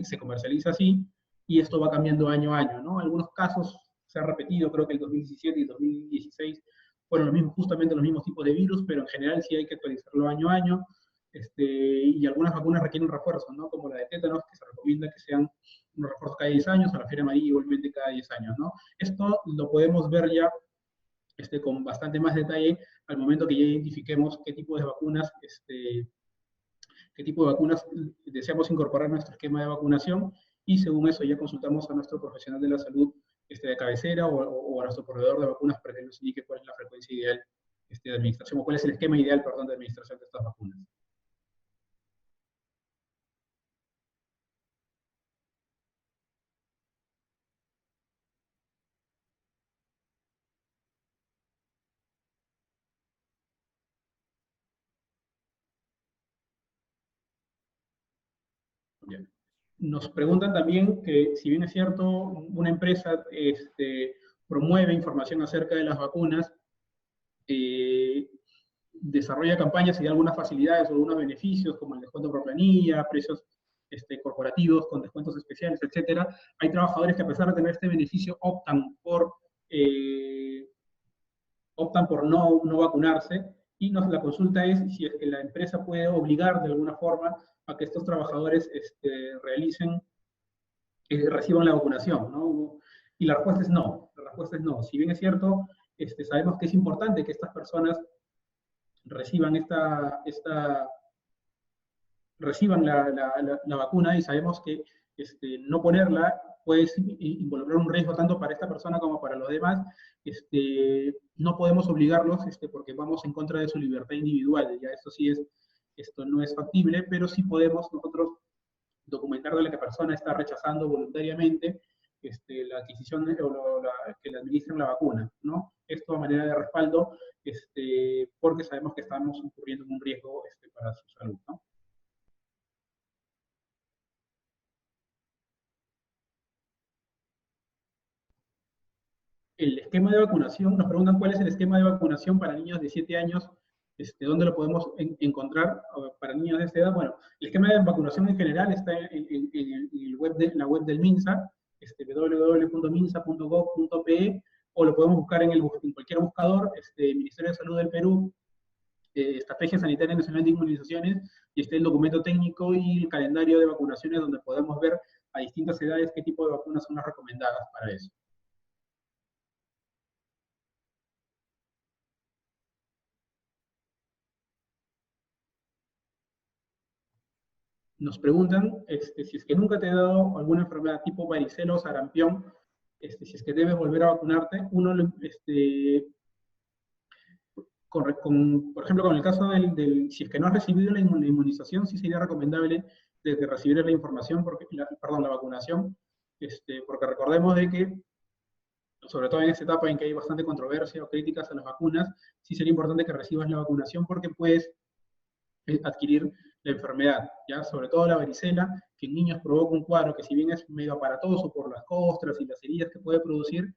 se comercializa así, y esto va cambiando año a año, ¿no? Algunos casos se han repetido, creo que el 2017 y 2016 fueron justamente los mismos tipos de virus, pero en general sí hay que actualizarlo año a año, y algunas vacunas requieren refuerzos, ¿no? Como la de tétanos, que se recomienda que sean unos refuerzos cada 10 años, a la fiebre amarilla igualmente cada 10 años, ¿no? Esto lo podemos ver ya con bastante más detalle al momento que ya identifiquemos qué tipo de vacunas deseamos incorporar a nuestro esquema de vacunación, y según eso ya consultamos a nuestro profesional de la salud de cabecera o a nuestro proveedor de vacunas para que nos indique cuál es la frecuencia ideal de administración, o cuál es el esquema ideal, perdón, de administración de estas vacunas. Bien. Nos preguntan también que, si bien es cierto, una empresa promueve información acerca de las vacunas, eh, desarrolla campañas y da algunas facilidades o algunos beneficios, como el descuento por planilla, precios corporativos con descuentos especiales, etcétera. Hay trabajadores que, a pesar de tener este beneficio, eh, optan por no vacunarse, y la consulta es si es que la empresa puede obligar de alguna forma a que estos trabajadores reciban la vacunación, ¿no? Y la respuesta es no. La respuesta es no. Si bien es cierto, sabemos que es importante que estas personas reciban reciban la vacuna, y sabemos que no ponerla puede involucrar un riesgo tanto para esta persona como para los demás. No podemos obligarlos porque vamos en contra de su libertad individual. Ya esto no es factible, pero sí podemos nosotros documentar de que la persona está rechazando voluntariamente la adquisición que le administren la vacuna, ¿no? Esto a manera de respaldo, porque sabemos que estamos incurriendo en un riesgo para su salud, ¿no? el esquema de vacunación, nos preguntan cuál es el esquema de vacunación para niños de 7 años, ¿dónde lo podemos encontrar para niños de esta edad? Bueno, el esquema de vacunación en general está en la web del MINSA, www.minsa.gov.pe, o lo podemos buscar en cualquier buscador, Ministerio de Salud del Perú, Estrategia Sanitaria Nacional de Inmunizaciones, y está el documento técnico y el calendario de vacunaciones donde podemos ver a distintas edades qué tipo de vacunas son las recomendadas para eso. Nos preguntan si es que nunca te ha dado alguna enfermedad tipo varicela o sarampión, si es que debes volver a vacunarte. Por ejemplo, con el caso si es que no has recibido la inmunización, sí sería recomendable desde recibir la información, la vacunación, porque recordemos de que, sobre todo en esta etapa en que hay bastante controversia o críticas a las vacunas, sí sería importante que recibas la vacunación porque puedes adquirir la enfermedad, ¿ya? Sobre todo la varicela, que en niños provoca un cuadro que si bien es medio aparatoso por las costras y las heridas que puede producir,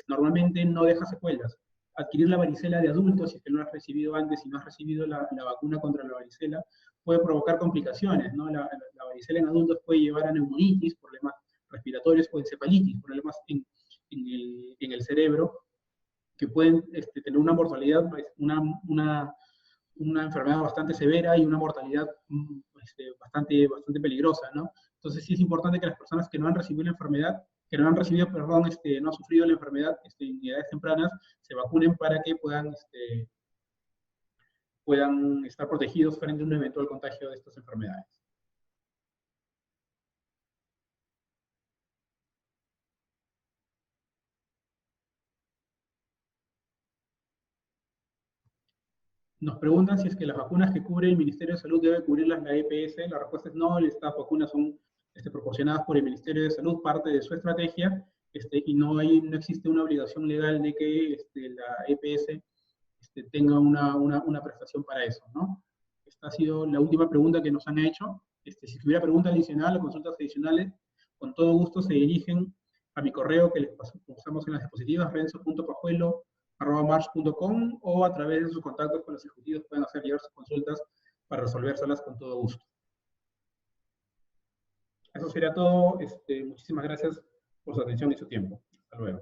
normalmente no deja secuelas. Adquirir la varicela de adultos, si es que no has recibido antes, si no has recibido la vacuna contra la varicela, puede provocar complicaciones, ¿no? La varicela en adultos puede llevar a neumonitis, problemas respiratorios o encefalitis, problemas en el cerebro, que pueden tener una mortalidad, una enfermedad bastante severa y una mortalidad bastante peligrosa, ¿no? Entonces sí es importante que las personas que no han recibido la enfermedad, que no han recibido, perdón, no han sufrido la enfermedad en edades tempranas, se vacunen para que puedan estar protegidos frente a un eventual contagio de estas enfermedades. Nos preguntan si es que las vacunas que cubre el Ministerio de Salud debe cubrirlas la EPS. La respuesta es no, estas vacunas son proporcionadas por el Ministerio de Salud, parte de su estrategia, y no existe una obligación legal de que la EPS tenga una prestación para eso, ¿no? Esta ha sido la última pregunta que nos han hecho. Si hubiera preguntas adicionales o consultas adicionales, con todo gusto se dirigen a mi correo que les pasamos en las diapositivas, renzo.pajuelo@march.com, o a través de sus contactos con los ejecutivos pueden hacer llegar sus consultas para resolvérselas con todo gusto. Eso sería todo. Muchísimas gracias por su atención y su tiempo. Hasta luego.